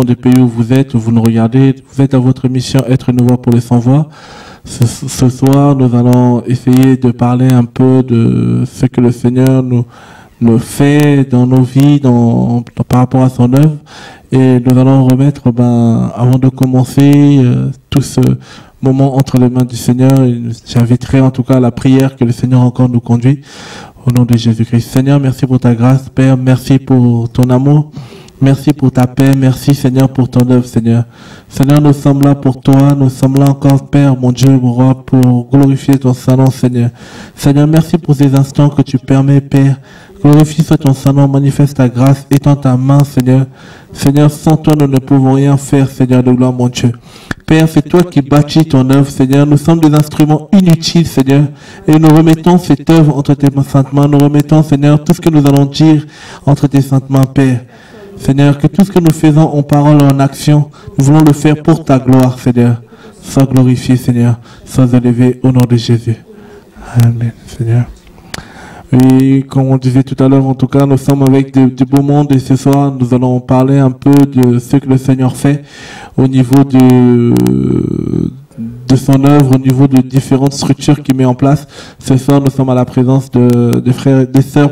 du pays où vous nous regardez, vous êtes à votre mission Être une voix pour les sans-voix. Ce soir, nous allons essayer de parler un peu de ce que le Seigneur nous fait dans nos vies, par rapport à son œuvre. Et nous allons remettre, avant de commencer tout ce moment entre les mains du Seigneur, j'inviterai en tout cas à la prière que le Seigneur encore nous conduit. Au nom de Jésus-Christ. Seigneur, merci pour ta grâce. Père, merci pour ton amour. Merci pour ta paix. Merci, Seigneur, pour ton œuvre, Seigneur. Seigneur, nous sommes là pour toi. Nous sommes là encore, Père, mon Dieu, mon roi, pour glorifier ton Saint-Nom, Seigneur. Seigneur, merci pour ces instants que tu permets, Père. Glorifie soit ton Saint-Nom, manifeste ta grâce, étends ta main, Seigneur. Seigneur, sans toi, nous ne pouvons rien faire, Seigneur de gloire, mon Dieu. Père, c'est toi qui bâtis ton œuvre, Seigneur. Nous sommes des instruments inutiles, Seigneur. Et nous remettons cette œuvre entre tes saintes mains. Nous remettons, Seigneur, tout ce que nous allons dire entre tes saintes mains, Père. Seigneur, que tout ce que nous faisons en parole et en action, nous voulons le faire pour ta gloire, Seigneur. Sois glorifié, Seigneur. Sois élevé au nom de Jésus. Amen, Seigneur. Et comme on disait tout à l'heure, en tout cas, nous sommes avec du beau monde et ce soir, nous allons parler un peu de ce que le Seigneur fait au niveau de son œuvre, au niveau de différentes structures qu'il met en place. Ce soir, nous sommes à la présence des frères, des sœurs,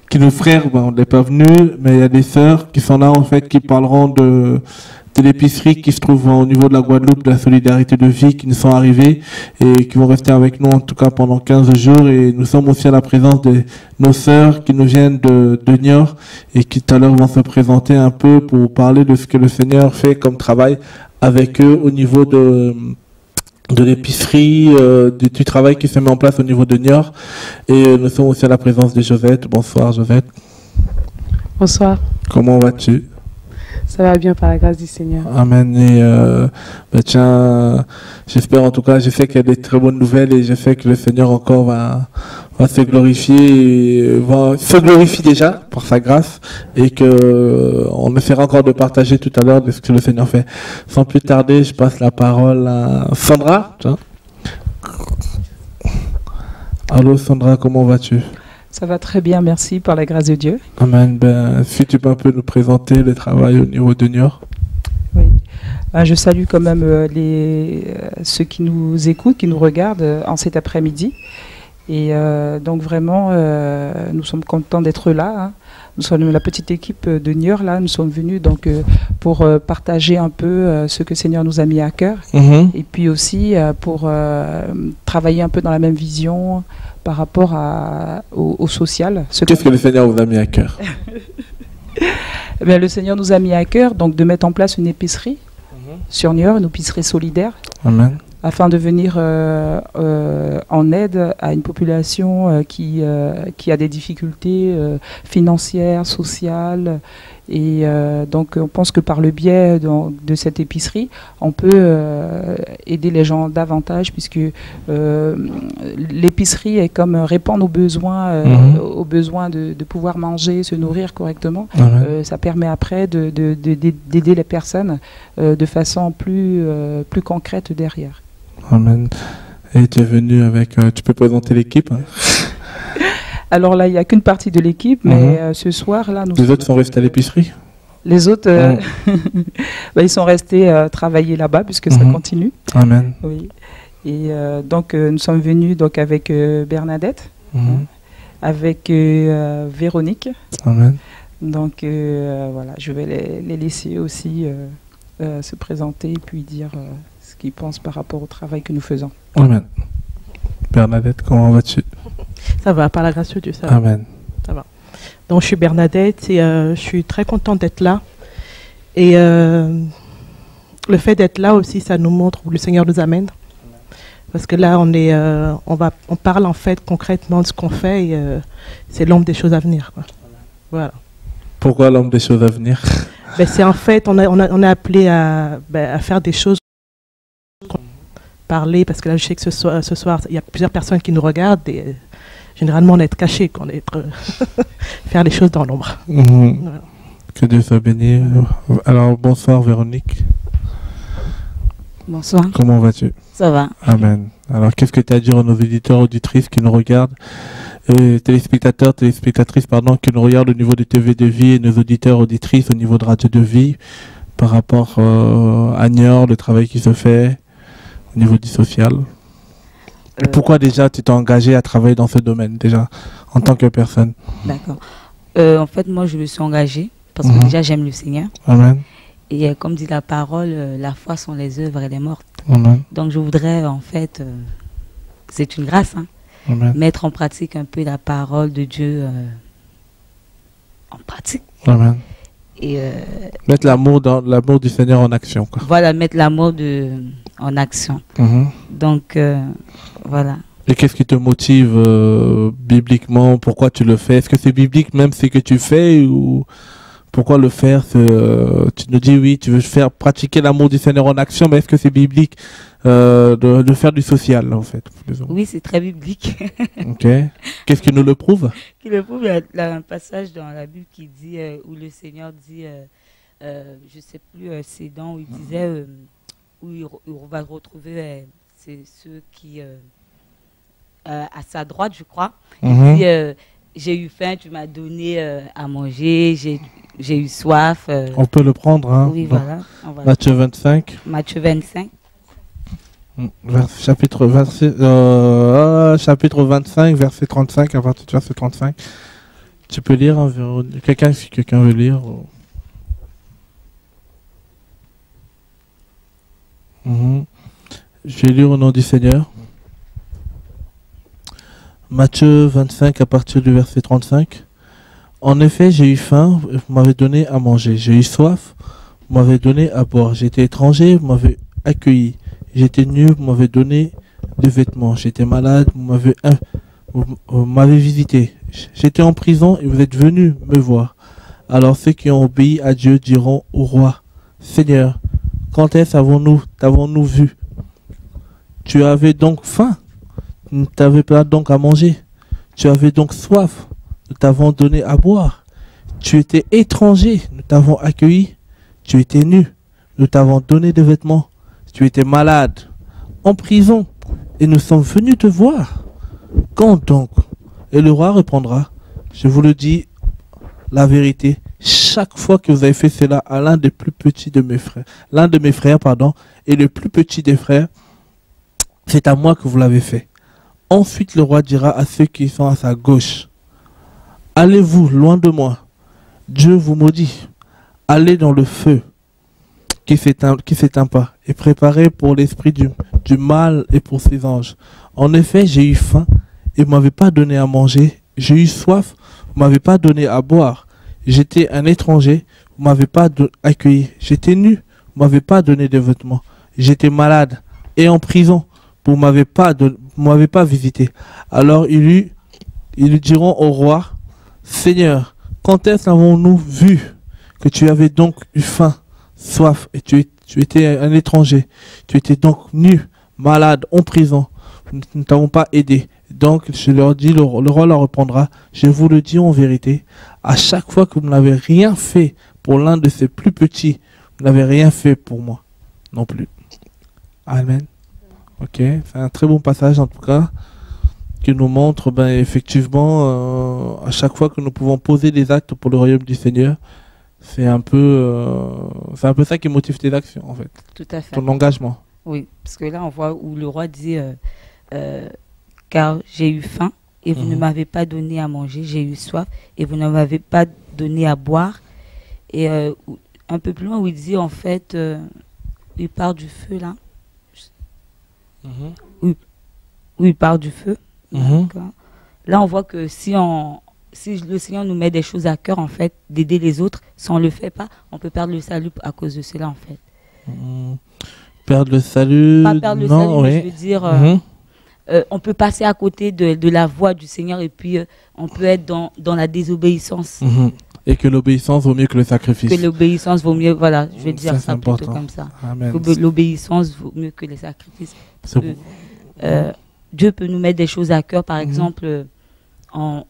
qui nos frères, on n'est pas venus, mais il y a des sœurs qui sont là, en fait, qui parleront de l'épicerie qui se trouve au niveau de la Guadeloupe, de la solidarité de vie, qui nous sont arrivés et qui vont rester avec nous en tout cas pendant 15 jours. Et nous sommes aussi à la présence de nos sœurs qui nous viennent de Niort et qui tout à l'heure vont se présenter un peu pour parler de ce que le Seigneur fait comme travail avec eux au niveau de l'épicerie, du travail qui se met en place au niveau de Niort. Et nous sommes aussi à la présence de Josette. Bonsoir Josette. Bonsoir. Comment vas-tu? Ça va bien par la grâce du Seigneur. Amen. Et tiens, j'espère en tout cas, je sais qu'il y a des très bonnes nouvelles et je sais que le Seigneur encore va se glorifier, va se glorifier déjà par sa grâce et que on essaiera encore de partager tout à l'heure de ce que le Seigneur fait. Sans plus tarder, je passe la parole à Sandra. Tiens. Allô Sandra, comment vas-tu? Ça va très bien, merci, par la grâce de Dieu. Amen. Si tu peux un peu nous présenter le travail au niveau de Niort. Oui. Je salue quand même ceux qui nous écoutent, qui nous regardent en cet après-midi. Et donc vraiment, nous sommes contents d'être là. Hein. Nous sommes la petite équipe de Niort, là. Nous sommes venus donc pour partager un peu ce que le Seigneur nous a mis à cœur. Et puis aussi pour travailler un peu dans la même vision par rapport au social. Qu'est-ce que le Seigneur vous a mis à cœur? Le Seigneur nous a mis à cœur donc de mettre en place une épicerie sur Niort, une épicerie solidaire. Amen. Afin de venir en aide à une population qui a des difficultés financières, sociales. Et donc on pense que par le biais de cette épicerie, on peut aider les gens davantage, puisque l'épicerie est comme répondre aux besoins, de pouvoir manger, se nourrir correctement. Ça permet après d'aider les personnes de façon plus concrète derrière. Amen. Et tu es venu avec... tu peux présenter l'équipe? Alors là, il n'y a qu'une partie de l'équipe, mais ce soir, là... Les autres sont restés à l'épicerie? Les autres, ils sont restés travailler là-bas, puisque ça continue. Amen. Oui. Et donc, nous sommes venus donc, avec Bernadette, avec Véronique. Amen. Donc, voilà, je vais les laisser aussi se présenter et puis dire ce qu'ils pensent par rapport au travail que nous faisons. Amen. Bernadette, comment vas-tu? Ça va, par la grâce de Dieu, ça va. Amen. Ça va. Donc, je suis Bernadette et je suis très contente d'être là. Et le fait d'être là aussi, ça nous montre où le Seigneur nous amène. Parce que là, on parle en fait concrètement de ce qu'on fait et c'est l'ombre des choses à venir, quoi. Voilà. Pourquoi l'ombre des choses à venir? C'est en fait, on est appelé à faire des choses, parler, parce que là, je sais que ce soir, il y a plusieurs personnes qui nous regardent et généralement, on est caché, faire les choses dans l'ombre. Voilà. Que Dieu soit béni. Alors, bonsoir Véronique. Bonsoir. Comment vas-tu? Ça va. Amen. Alors, qu'est-ce que tu as à dire à nos auditeurs, auditrices qui nous regardent, téléspectateurs, téléspectatrices, qui nous regardent au niveau de TV de Vie et nos auditeurs, auditrices au niveau de Radio de Vie, par rapport à Niort, le travail qui se fait au niveau du social. Et pourquoi déjà tu t'es engagé à travailler dans ce domaine, déjà, en tant que personne? D'accord. En fait, moi, je me suis engagée parce que déjà, j'aime le Seigneur. Amen. Et comme dit la parole, la foi sont les œuvres, elle est morte. Amen. Donc, je voudrais, en fait, c'est une grâce, hein, Amen. mettre en pratique un peu la parole de Dieu en pratique. Amen. Et mettre l'amour du Seigneur en action, quoi. voilà, mettre l'amour en action. Donc, voilà. Et qu'est-ce qui te motive bibliquement? Pourquoi tu le fais? Est-ce que c'est biblique même ce que tu fais, ou pourquoi le faire? Tu nous dis oui, tu veux faire pratiquer l'amour du Seigneur en action, mais est-ce que c'est biblique de faire du social, en fait? Oui, c'est très biblique. Ok. Qu'est-ce qui nous le prouve? Qui le prouve, il y a un passage dans la Bible qui dit, où le Seigneur dit, je ne sais plus, c'est dans où il disait, où on va retrouver c'est ceux qui, à sa droite, je crois, il dit, j'ai eu faim, tu m'as donné à manger, j'ai eu soif. On peut le prendre, hein? Oui, voilà. Matthieu 25. Matthieu 25. Chapitre 25, verset 35, à partir du verset 35. Tu peux lire, hein, quelqu'un, si quelqu'un veut lire. Je vais lire au nom du Seigneur. Matthieu 25, à partir du verset 35. En effet, j'ai eu faim, vous m'avez donné à manger. J'ai eu soif, vous m'avez donné à boire. J'étais étranger, vous m'avez accueilli. J'étais nu, vous m'avez donné des vêtements. J'étais malade, vous m'avez visité. J'étais en prison et vous êtes venus me voir. Alors ceux qui ont obéi à Dieu diront au roi, Seigneur, quand est-ce t'avons-nous vu? Tu avais donc faim, nous ne t'avais pas donc à manger. Tu avais donc soif, nous t'avons donné à boire. Tu étais étranger, nous t'avons accueilli. Tu étais nu, nous t'avons donné des vêtements. Tu étais malade, en prison, et nous sommes venus te voir. Quand donc? Et le roi répondra, je vous le dis, la vérité, chaque fois que vous avez fait cela à l'un des plus petits de mes frères, et le plus petit des frères, c'est à moi que vous l'avez fait. Ensuite, le roi dira à ceux qui sont à sa gauche, allez-vous loin de moi, Dieu vous maudit, allez dans le feu qui s'éteint pas, et préparez pour l'esprit du mal et pour ses anges. En effet, j'ai eu faim, et vous m'avez pas donné à manger. J'ai eu soif, vous m'avez pas donné à boire. J'étais un étranger, vous m'avez pas accueilli. J'étais nu, vous m'avez pas donné de vêtements. J'étais malade et en prison, vous m'avez pas visité. Alors ils lui diront au roi, Seigneur, quand est-ce avons-nous vu que tu avais donc eu faim, soif, et tu étais un étranger, tu étais donc nu, malade, en prison, nous ne t'avons pas aidé. Donc je leur dis, le roi leur répondra, je vous le dis en vérité, à chaque fois que vous n'avez rien fait pour l'un de ces plus petits, vous n'avez rien fait pour moi non plus. Amen. Ok, c'est un très bon passage en tout cas, qui nous montre effectivement, à chaque fois que nous pouvons poser des actes pour le royaume du Seigneur, c'est un peu ça qui motive tes actions en fait. Tout à fait. Ton engagement. Oui, parce que là on voit où le roi dit car j'ai eu faim et vous ne m'avez pas donné à manger, j'ai eu soif et vous ne m'avez pas donné à boire. Et un peu plus loin où il dit en fait, il part du feu là. Où il part du feu. Là on voit que si le Seigneur nous met des choses à cœur en fait, d'aider les autres, si on ne le fait pas, on peut perdre le salut à cause de cela en fait. Perdre le salut? Pas perdre le salut, mais je veux dire... on peut passer à côté de la voie du Seigneur et puis on peut être dans la désobéissance. Et que l'obéissance vaut mieux que le sacrifice. Que l'obéissance vaut mieux, voilà, je vais dire ça important. plutôt comme ça. Amen. Que l'obéissance vaut mieux que les sacrifices. Dieu peut nous mettre des choses à cœur, par exemple, on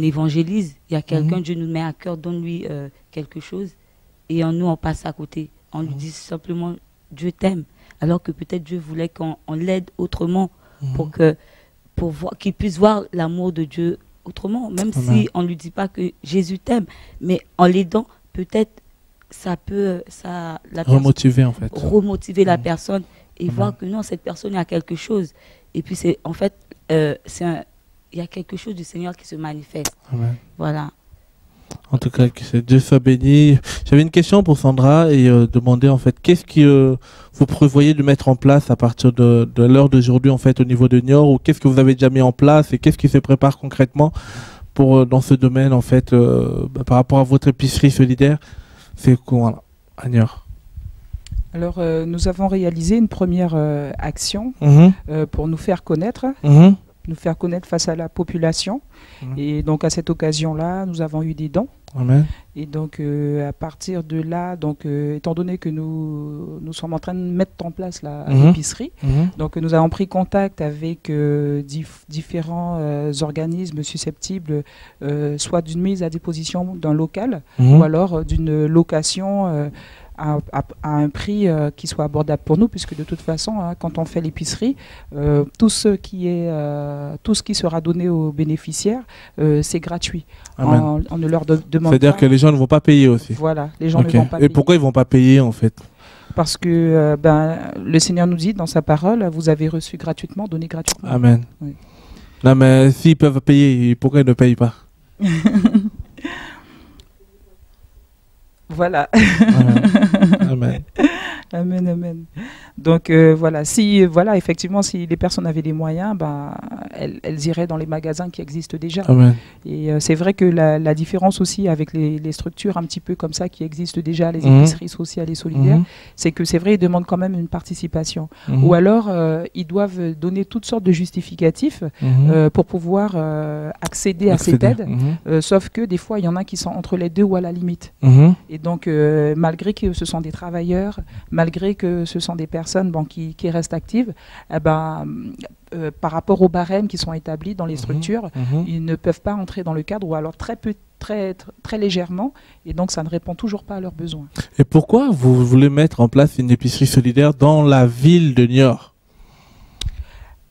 évangélise, il y a quelqu'un, Dieu nous met à cœur, donne-lui quelque chose et en nous on passe à côté. On lui dit simplement Dieu t'aime, alors que peut-être Dieu voulait qu'on l'aide autrement. Pour qu'il puisse voir l'amour de Dieu autrement, même si on ne lui dit pas que Jésus t'aime, mais en l'aidant, peut-être ça peut la remotiver en fait. Remotiver la personne et voir que non, cette personne a quelque chose. Et puis c'est en fait il y a quelque chose du Seigneur qui se manifeste. Amen. Voilà. En tout cas, que Dieu soit béni. J'avais une question pour Sandra et demander en fait qu'est-ce que vous prévoyez de mettre en place à partir de l'heure d'aujourd'hui en fait au niveau de Niort, ou qu'est-ce que vous avez déjà mis en place et qu'est-ce qui se prépare concrètement pour dans ce domaine en fait par rapport à votre épicerie solidaire. C'est quoi à Niort? Alors, nous avons réalisé une première action pour nous faire connaître. Nous faire connaître face à la population. Et donc à cette occasion-là, nous avons eu des dons. Amen. Et donc à partir de là, donc étant donné que nous sommes en train de mettre en place l'épicerie, donc nous avons pris contact avec différents organismes susceptibles, soit d'une mise à disposition d'un local, ou alors d'une location à un prix qui soit abordable pour nous, puisque de toute façon, quand on fait l'épicerie, tout ce qui sera donné aux bénéficiaires, c'est gratuit. On ne leur demande pas. C'est-à-dire que les gens ne vont pas payer aussi. Voilà, les gens ne vont pas payer. Et pourquoi ils ne vont pas payer en fait? Parce que le Seigneur nous dit dans sa parole, vous avez reçu gratuitement, donné gratuitement. Amen. Oui. Non, mais s'ils peuvent payer, pourquoi ils ne payent pas? Voilà. Amen. Amen, amen. Donc voilà, effectivement, si les personnes avaient les moyens, elles iraient dans les magasins qui existent déjà. Amen. Et c'est vrai que la différence aussi avec les structures un petit peu comme ça qui existent déjà, les épiceries sociales et solidaires, c'est que c'est vrai, ils demandent quand même une participation. Ou alors, ils doivent donner toutes sortes de justificatifs pour pouvoir accéder à cette aide. Sauf que des fois, il y en a qui sont entre les deux ou à la limite. Et donc, malgré que ce sont des travailleurs, malgré que ce sont des personnes qui restent actives, par rapport aux barèmes qui sont établis dans les structures, ils ne peuvent pas entrer dans le cadre, ou alors très légèrement, et donc ça ne répond toujours pas à leurs besoins. Et pourquoi vous voulez mettre en place une épicerie solidaire dans la ville de Niort?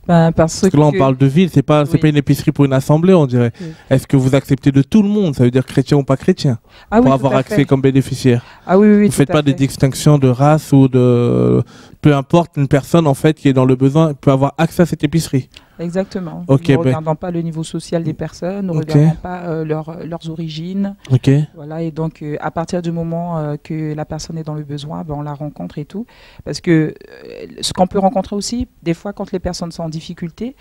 Parce que là, on parle de ville, c'est pas une épicerie pour une assemblée, on dirait. Est-ce que vous acceptez de tout le monde? Ça veut dire chrétien ou pas chrétien, pour avoir accès comme bénéficiaire? Ah oui, vous ne faites pas des distinctions de race ou de... Peu importe, une personne en fait qui est dans le besoin peut avoir accès à cette épicerie. Exactement. Nous ne regardons pas le niveau social des personnes, nous ne regardons pas leurs origines. Voilà, et donc, à partir du moment que la personne est dans le besoin, on la rencontre et tout. Parce que ce qu'on peut rencontrer aussi, des fois, quand les personnes sont en difficulté,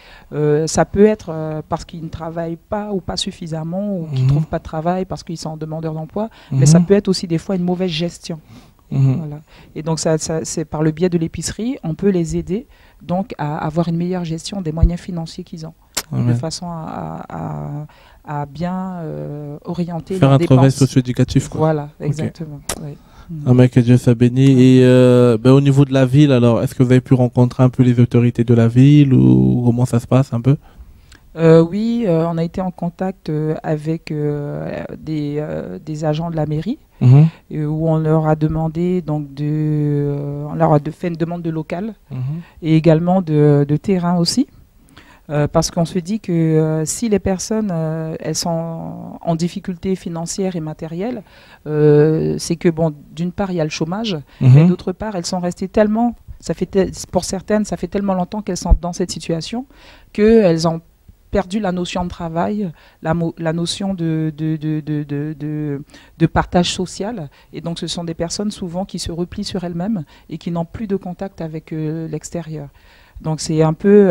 ça peut être parce qu'ils ne travaillent pas ou pas suffisamment, ou qu'ils ne trouvent pas de travail parce qu'ils sont demandeurs d'emploi, mais ça peut être aussi des fois une mauvaise gestion. Voilà. Et donc, c'est par le biais de l'épicerie, on peut les aider donc à avoir une meilleure gestion des moyens financiers qu'ils ont, de façon à bien orienter faire leurs un dépenses. travail socio-éducatif. Voilà, exactement. Oui. Que Dieu soit béni. Et au niveau de la ville, alors, est-ce que vous avez pu rencontrer un peu les autorités de la ville, ou comment ça se passe un peu? Oui, on a été en contact avec des agents de la mairie, où on leur a demandé on leur a fait une demande de local et également de terrain aussi, parce qu'on se dit que si les personnes elles sont en difficulté financière et matérielle, c'est que d'une part il y a le chômage, mais d'autre part elles sont restées tellement, pour certaines ça fait tellement longtemps qu'elles sont dans cette situation qu'elles ont perdu la notion de travail, la notion de partage social. Et donc, ce sont des personnes souvent qui se replient sur elles-mêmes et qui n'ont plus de contact avec l'extérieur. Donc, c'est un peu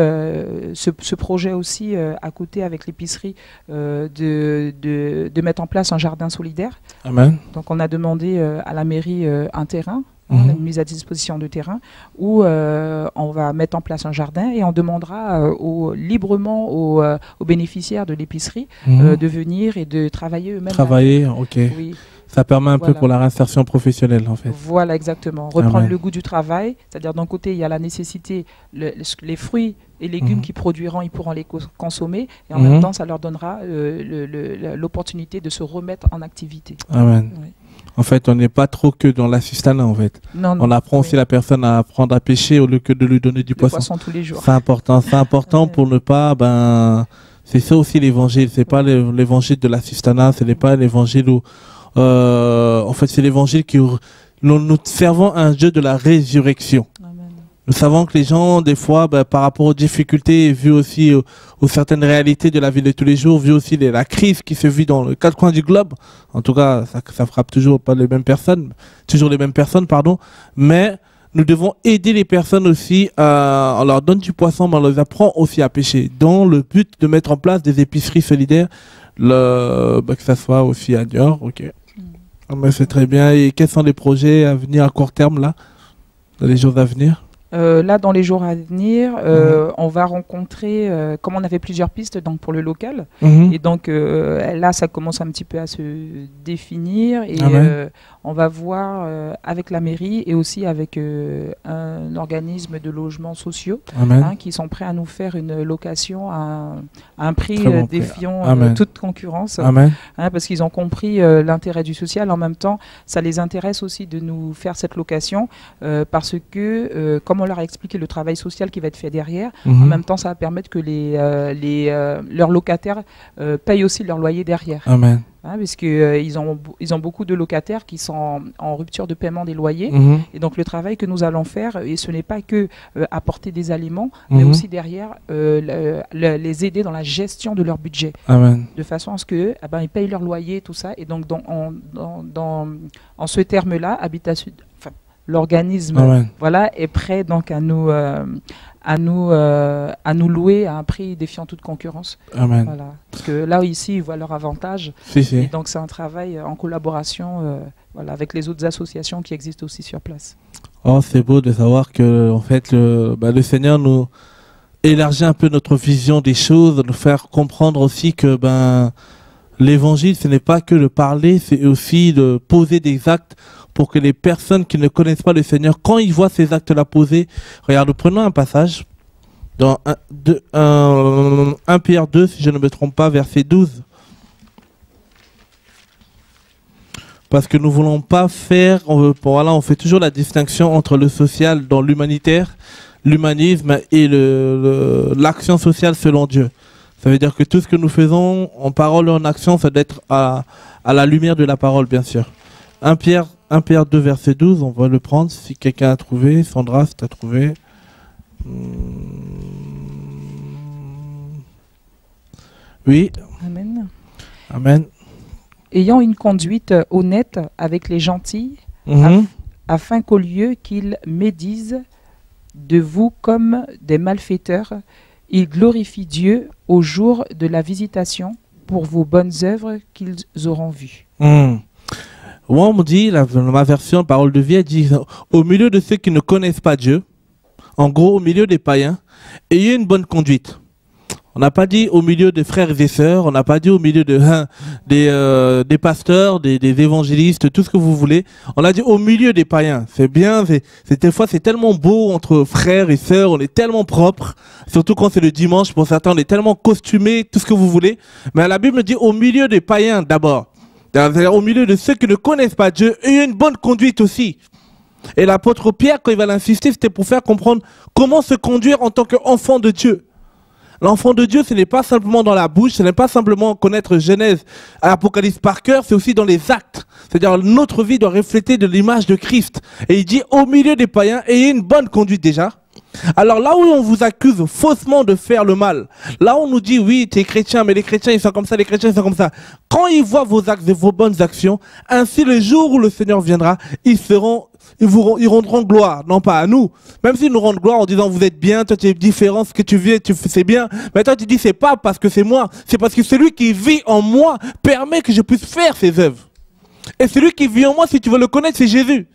ce projet aussi, à côté avec l'épicerie, de mettre en place un jardin solidaire. Amen. Donc, on a demandé à la mairie un terrain, une mise à disposition de terrain, où on va mettre en place un jardin et on demandera librement aux bénéficiaires de l'épicerie de venir et de travailler eux-mêmes. Travailler, ok. Oui. Ça permet un peu pour la réinsertion professionnelle, en fait. Voilà, exactement. Reprendre le goût du travail, c'est-à-dire d'un côté, il y a la nécessité, les fruits et légumes qu'ils produiront, ils pourront les consommer, et en même temps, ça leur donnera l'opportunité de se remettre en activité. Amen. Oui. En fait, on n'est pas trop que dans l'assistanat, en fait. Non, on apprend aussi la personne à apprendre à pêcher au lieu que de lui donner du poisson tous les jours. C'est important pour ne pas... c'est ça aussi l'évangile. C'est pas l'évangile de l'assistanat, ce n'est pas l'évangile où En fait, c'est l'évangile qui nous servons un jeu de la résurrection. Amen. Nous savons que les gens, des fois, par rapport aux difficultés, vu aussi aux certaines réalités de la vie de tous les jours, vu aussi la crise qui se vit dans les quatre coins du globe, en tout cas, ça frappe toujours pas les mêmes personnes, pardon, mais nous devons aider les personnes aussi, on leur donne du poisson, mais on les apprend aussi à pêcher, dans le but de mettre en place des épiceries solidaires, que ça soit aussi à Niort, ok. Mais c'est très bien. Et quels sont les projets à venir à court terme, là, dans les jours à venir? Là, dans les jours à venir, on va rencontrer, comme on avait plusieurs pistes donc, pour le local, et donc là, ça commence un petit peu à se définir, et on va voir avec la mairie et aussi avec un organisme de logements sociaux qui sont prêts à nous faire une location à un prix défiant toute concurrence, parce qu'ils ont compris l'intérêt du social. En même temps, ça les intéresse aussi de nous faire cette location parce que, comme on leur a expliqué le travail social qui va être fait derrière, en même temps, ça va permettre que leurs locataires payent aussi leur loyer derrière. Amen. Parce qu'ils ont beaucoup de locataires qui sont en rupture de paiement des loyers. Et donc, le travail que nous allons faire, et ce n'est pas que apporter des aliments, mais aussi derrière les aider dans la gestion de leur budget. Amen. De façon à ce qu'ils payent leur loyer, tout ça. Et donc, en ce terme-là, l'organisme est prêt donc à nous louer à un prix défiant toute concurrence. Amen. Voilà. Parce que là, ici, ils voient leur avantage. Et donc, c'est un travail en collaboration avec les autres associations qui existent aussi sur place. Oh, c'est beau de savoir que en fait, le Seigneur nous élargit un peu notre vision des choses, nous faire comprendre aussi que l'évangile, ce n'est pas que de parler, c'est aussi de poser des actes pour que les personnes qui ne connaissent pas le Seigneur, quand ils voient ces actes-là posés, regarde, prenons un passage dans 1 Pierre 2, si je ne me trompe pas, verset 12. Parce que nous ne voulons pas faire, on fait toujours la distinction entre le social dans l'humanitaire, l'humanisme et l'action sociale selon Dieu. Ça veut dire que tout ce que nous faisons en parole et en action, ça doit être à la lumière de la parole, bien sûr. 1 Pierre 2, verset 12, on va le prendre si quelqu'un a trouvé. Sandra, si tu as trouvé. Oui. Amen. Amen. Ayant une conduite honnête avec les gentils, afin qu'au lieu qu'ils médisent de vous comme des malfaiteurs, ils glorifient Dieu au jour de la visitation pour vos bonnes œuvres qu'ils auront vues. Moi, on me dit, ma version Parole de vie, elle dit, au milieu de ceux qui ne connaissent pas Dieu, en gros, au milieu des païens, ayez une bonne conduite. On n'a pas dit au milieu des frères et sœurs, on n'a pas dit au milieu des pasteurs, des évangélistes, tout ce que vous voulez. On a dit au milieu des païens. C'est bien, des fois c'est tellement beau entre frères et sœurs, on est tellement propre, surtout quand c'est le dimanche, pour certains on est tellement costumés, tout ce que vous voulez. Mais la Bible dit au milieu des païens d'abord. C'est-à-dire au milieu de ceux qui ne connaissent pas Dieu, ayez une bonne conduite aussi. Et l'apôtre Pierre, quand il va l'insister, c'était pour faire comprendre comment se conduire en tant qu'enfant de Dieu. L'enfant de Dieu, ce n'est pas simplement dans la bouche, ce n'est pas simplement connaître Genèse à Apocalypse par cœur, c'est aussi dans les actes. C'est-à-dire notre vie doit refléter de l'image de Christ. Et il dit au milieu des païens, ayez une bonne conduite déjà. Alors là où on vous accuse faussement de faire le mal, là où on nous dit oui, tu es chrétien, mais les chrétiens ils sont comme ça, les chrétiens ils sont comme ça. Quand ils voient vos actes et vos bonnes actions, ainsi le jour où le Seigneur viendra, ils rendront gloire, non pas à nous. Même s'ils nous rendent gloire en disant vous êtes bien, toi tu es différent, ce que tu vis, c'est bien. Mais toi tu dis c'est pas parce que c'est moi, c'est parce que celui qui vit en moi permet que je puisse faire ses œuvres. Et celui qui vit en moi, si tu veux le connaître, c'est Jésus.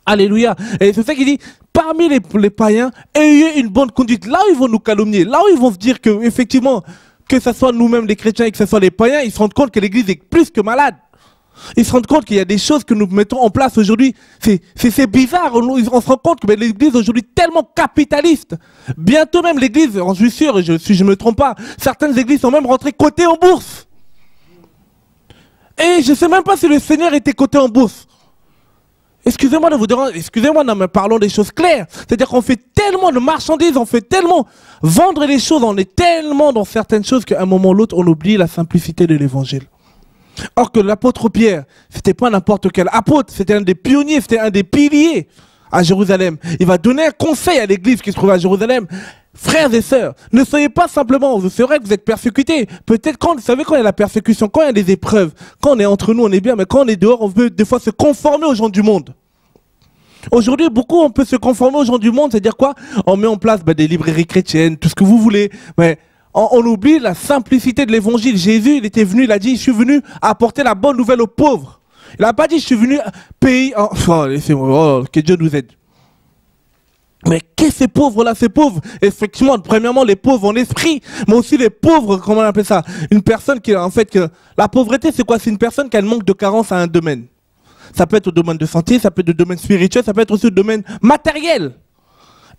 Alléluia. Et c'est ça qu'il dit, parmi les païens, ayez une bonne conduite. Là où ils vont nous calomnier, là où ils vont se dire que effectivement, que ce soit nous-mêmes les chrétiens et que ce soit les païens, ils se rendent compte que l'église est plus que malade. Ils se rendent compte qu'il y a des choses que nous mettons en place aujourd'hui. C'est bizarre. On se rend compte que l'église aujourd'hui est tellement capitaliste. Bientôt même l'église, je suis sûr, si je ne me trompe pas, certaines églises sont même rentrées cotées en bourse. Et je ne sais même pas si le Seigneur était coté en bourse. Excusez-moi de vous déranger, excusez-moi, mais parlons des choses claires. C'est-à-dire qu'on fait tellement de marchandises, on fait tellement vendre les choses, on est tellement dans certaines choses qu'à un moment ou l'autre, on oublie la simplicité de l'évangile. Or que l'apôtre Pierre, c'était pas n'importe quel apôtre, c'était un des pionniers, c'était un des piliers à Jérusalem. Il va donner un conseil à l'église qui se trouve à Jérusalem. Frères et sœurs, ne soyez pas simplement, c'est vrai que vous êtes persécutés. Peut-être quand, vous savez, quand il y a la persécution, quand il y a des épreuves, quand on est entre nous, on est bien, mais quand on est dehors, on veut des fois se conformer aux gens du monde. Aujourd'hui, beaucoup, on peut se conformer aux gens du monde, c'est-à-dire quoi? On met en place des librairies chrétiennes, tout ce que vous voulez, mais on oublie la simplicité de l'évangile. Jésus, il était venu, il a dit, je suis venu apporter la bonne nouvelle aux pauvres. Il n'a pas dit, je suis venu payer... Oh, laissez-moi, que Dieu nous aide. Mais qu'est-ce ces pauvres-là? Ces pauvres, effectivement, premièrement, les pauvres en esprit, mais aussi les pauvres, comment on appelle ça? Une personne qui, en fait, que la pauvreté, c'est quoi? C'est une personne qui a un manque de carence à un domaine. Ça peut être au domaine de santé, ça peut être au domaine spirituel, ça peut être aussi au domaine matériel.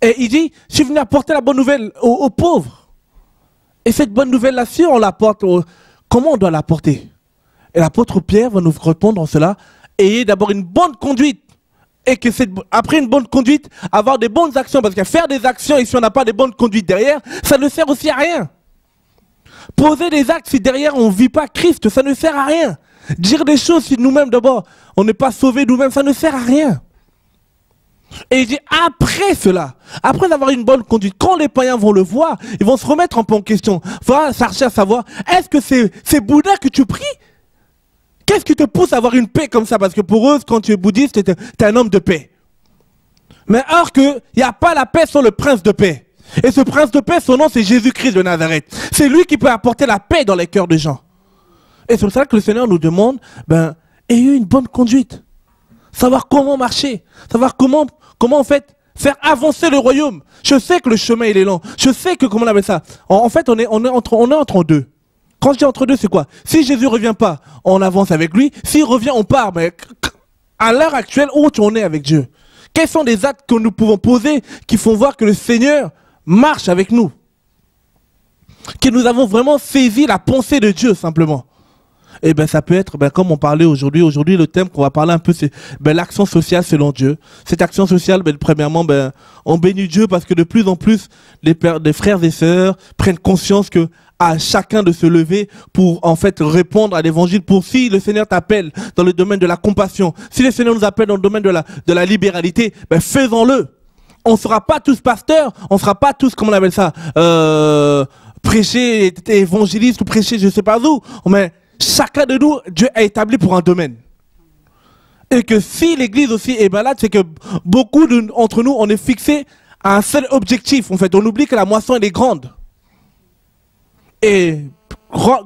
Et il dit, je suis venu apporter la bonne nouvelle aux pauvres. Et cette bonne nouvelle-là, si on l'apporte, comment on doit l'apporter? Et l'apôtre Pierre va nous répondre en cela. Ayez d'abord une bonne conduite. Et que après une bonne conduite, avoir des bonnes actions. Parce que faire des actions, et si on n'a pas des bonnes conduites derrière, ça ne sert aussi à rien. Poser des actes, si derrière on ne vit pas Christ, ça ne sert à rien. Dire des choses, si nous-mêmes d'abord, on n'est pas sauvés nous-mêmes, ça ne sert à rien. Et il dit, après cela, après avoir une bonne conduite, quand les païens vont le voir, ils vont se remettre un peu en question. Voilà, chercher à savoir, est-ce que c'est Bouddha que tu pries? Qu'est-ce qui te pousse à avoir une paix comme ça? Parce que pour eux, quand tu es bouddhiste, tu es un homme de paix. Mais or qu'il n'y a pas la paix sans le prince de paix. Et ce prince de paix, son nom, c'est Jésus-Christ de Nazareth. C'est lui qui peut apporter la paix dans les cœurs des gens. Et c'est pour ça que le Seigneur nous demande, ayez une bonne conduite. Savoir comment marcher. Savoir comment en fait, faire avancer le royaume. Je sais que le chemin, il est long. Je sais que, comment on appelle ça? En fait, on est entre deux. Quand je dis entre deux, c'est quoi? Si Jésus ne revient pas, on avance avec lui. S'il revient, on part. Mais à l'heure actuelle, où on est avec Dieu? Quels sont les actes que nous pouvons poser qui font voir que le Seigneur marche avec nous? Que nous avons vraiment saisi la pensée de Dieu, simplement. Et ça peut être, comme on parlait aujourd'hui. Aujourd'hui, le thème qu'on va parler un peu, c'est l'action sociale selon Dieu. Cette action sociale, premièrement, on bénit Dieu parce que de plus en plus, les frères et sœurs prennent conscience que à chacun de se lever pour en fait répondre à l'évangile. Pour si le Seigneur t'appelle dans le domaine de la compassion, si le Seigneur nous appelle dans le domaine de la libéralité, faisons-le. On ne sera pas tous pasteurs, on ne sera pas tous, comment on appelle ça, prêcher, évangélistes ou prêcher je ne sais pas où, mais chacun de nous, Dieu a établi pour un domaine. Et que si l'église aussi est malade, c'est que beaucoup d'entre nous, on est fixé à un seul objectif. En fait, on oublie que la moisson, elle est grande. Et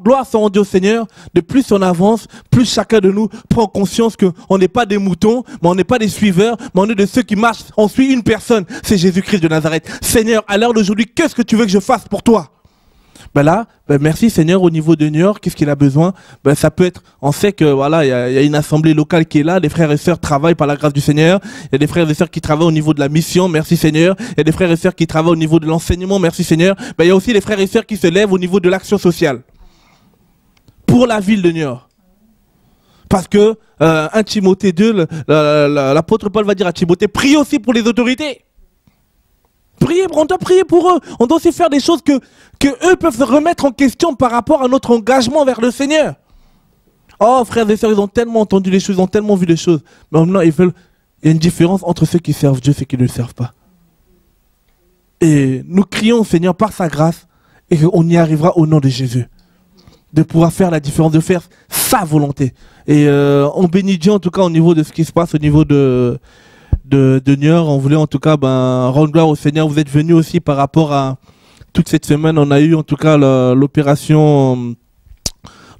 gloire soit rendue au Seigneur, de plus on avance, plus chacun de nous prend conscience qu'on n'est pas des moutons, mais on n'est pas des suiveurs, mais on est de ceux qui marchent. On suit une personne, c'est Jésus-Christ de Nazareth. Seigneur, à l'heure d'aujourd'hui, qu'est-ce que tu veux que je fasse pour toi? Merci Seigneur, au niveau de New York, qu'est-ce qu'il a besoin? Ça peut être, on sait que voilà, il y a une assemblée locale qui est là, des frères et sœurs travaillent par la grâce du Seigneur, il y a des frères et sœurs qui travaillent au niveau de la mission, merci Seigneur, il y a des frères et sœurs qui travaillent au niveau de l'enseignement, merci Seigneur, il y a aussi les frères et sœurs qui se lèvent au niveau de l'action sociale pour la ville de New York. Parce que 1 Timothée 2, l'apôtre Paul va dire à Timothée, prie aussi pour les autorités. Priez, on doit prier pour eux. On doit aussi faire des choses que eux peuvent se remettre en question par rapport à notre engagement vers le Seigneur. Oh, frères et sœurs, ils ont tellement entendu les choses, ils ont tellement vu les choses. Mais maintenant, il y a une différence entre ceux qui servent Dieu et ceux qui ne le servent pas. Et nous crions au Seigneur par sa grâce et qu'on y arrivera au nom de Jésus. De pouvoir faire la différence, de faire sa volonté. Et on bénit Dieu en tout cas au niveau de ce qui se passe au niveau de New York. On voulait en tout cas rendre gloire au Seigneur. Vous êtes venus aussi par rapport à toute cette semaine. On a eu en tout cas l'opération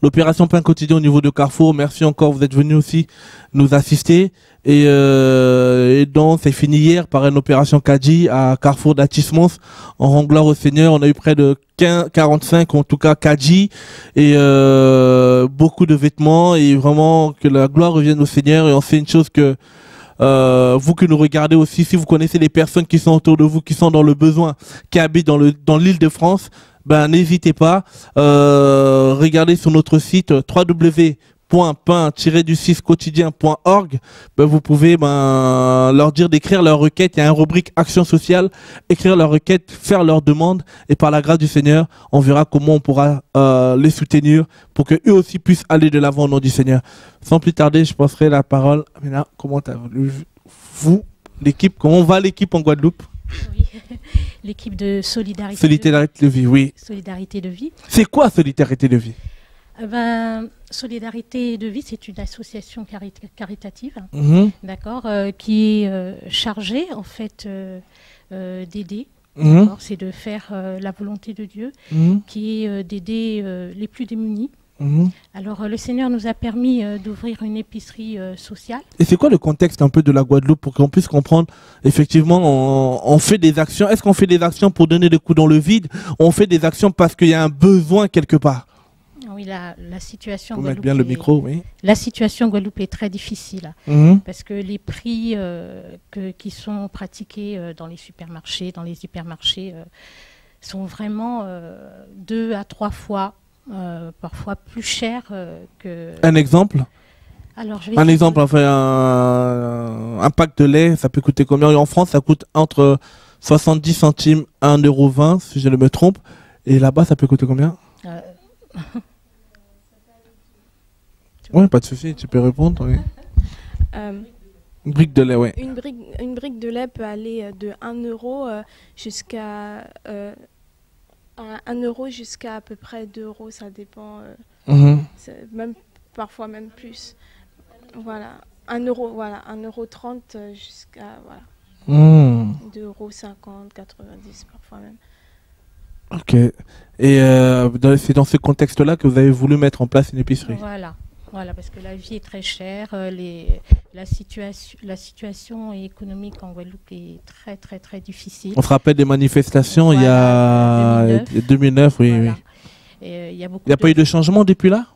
Pain Quotidien au niveau de Carrefour. Merci encore, vous êtes venus aussi nous assister. Et donc c'est fini hier par une opération Kadji à Carrefour d'Atismons. On rend gloire au Seigneur. On a eu près de 45 en tout cas Kadji et beaucoup de vêtements, et vraiment que la gloire revienne au Seigneur. Et on sait une chose que vous qui nous regardez aussi, si vous connaissez les personnes qui sont autour de vous, qui sont dans le besoin, qui habitent dans l'Île-de-France, n'hésitez pas. Regardez sur notre site www.pain-du6quotidien.org, vous pouvez leur dire d'écrire leur requête. Il y a une rubrique action sociale, écrire leur requête, faire leur demande, et par la grâce du Seigneur, on verra comment on pourra les soutenir pour que eux aussi puissent aller de l'avant au nom du Seigneur. Sans plus tarder, je passerai la parole. Amina, comment vous, l'équipe, comment va l'équipe en Guadeloupe? Oui, l'équipe de Solidarité. Solidarité de vie, oui. Solidarité de vie. C'est quoi Solidarité de vie? Solidarité de vie, c'est une association caritative, Mhm. d'accord, qui est chargée en fait d'aider. Mhm. C'est de faire la volonté de Dieu, Mhm. qui est d'aider les plus démunis. Mhm. Alors le Seigneur nous a permis d'ouvrir une épicerie sociale. Et c'est quoi le contexte un peu de la Guadeloupe pour qu'on puisse comprendre? Effectivement, on fait des actions. Est-ce qu'on fait des actions pour donner des coups dans le vide? On fait des actions parce qu'il y a un besoin quelque part? Oui, la situation Faut mettre bien le micro, oui. La situation en Guadeloupe est très difficile Mhm. parce que les prix qui sont pratiqués dans les supermarchés, dans les hypermarchés, sont vraiment 2 à 3 fois, parfois plus chers que... Un exemple? Alors, je vais Un essayer exemple, de- enfin, un pack de lait, ça peut coûter combien? En France, ça coûte entre 70 centimes et 1,20 €, si je ne me trompe. Et là-bas, ça peut coûter combien? Euh, Oui, pas de souci, tu peux répondre. Oui. Une brique de lait, oui. Une brique de lait peut aller de 1 euro jusqu'à 1 euro jusqu'à à peu près 2 euros, ça dépend, Mhm. même, parfois même plus. Voilà, 1 euro, voilà, 1,30 € jusqu'à voilà, Mhm. 2,50 €, 90 parfois même. Ok. Et c'est dans ce contexte-là que vous avez voulu mettre en place une épicerie. Voilà, parce que la vie est très chère, la situation économique en Guadeloupe est très très très difficile. On se rappelle des manifestations il y a 2009, oui, Voilà. oui. Et, il y a beaucoup Il n'y a pas eu de changement depuis là?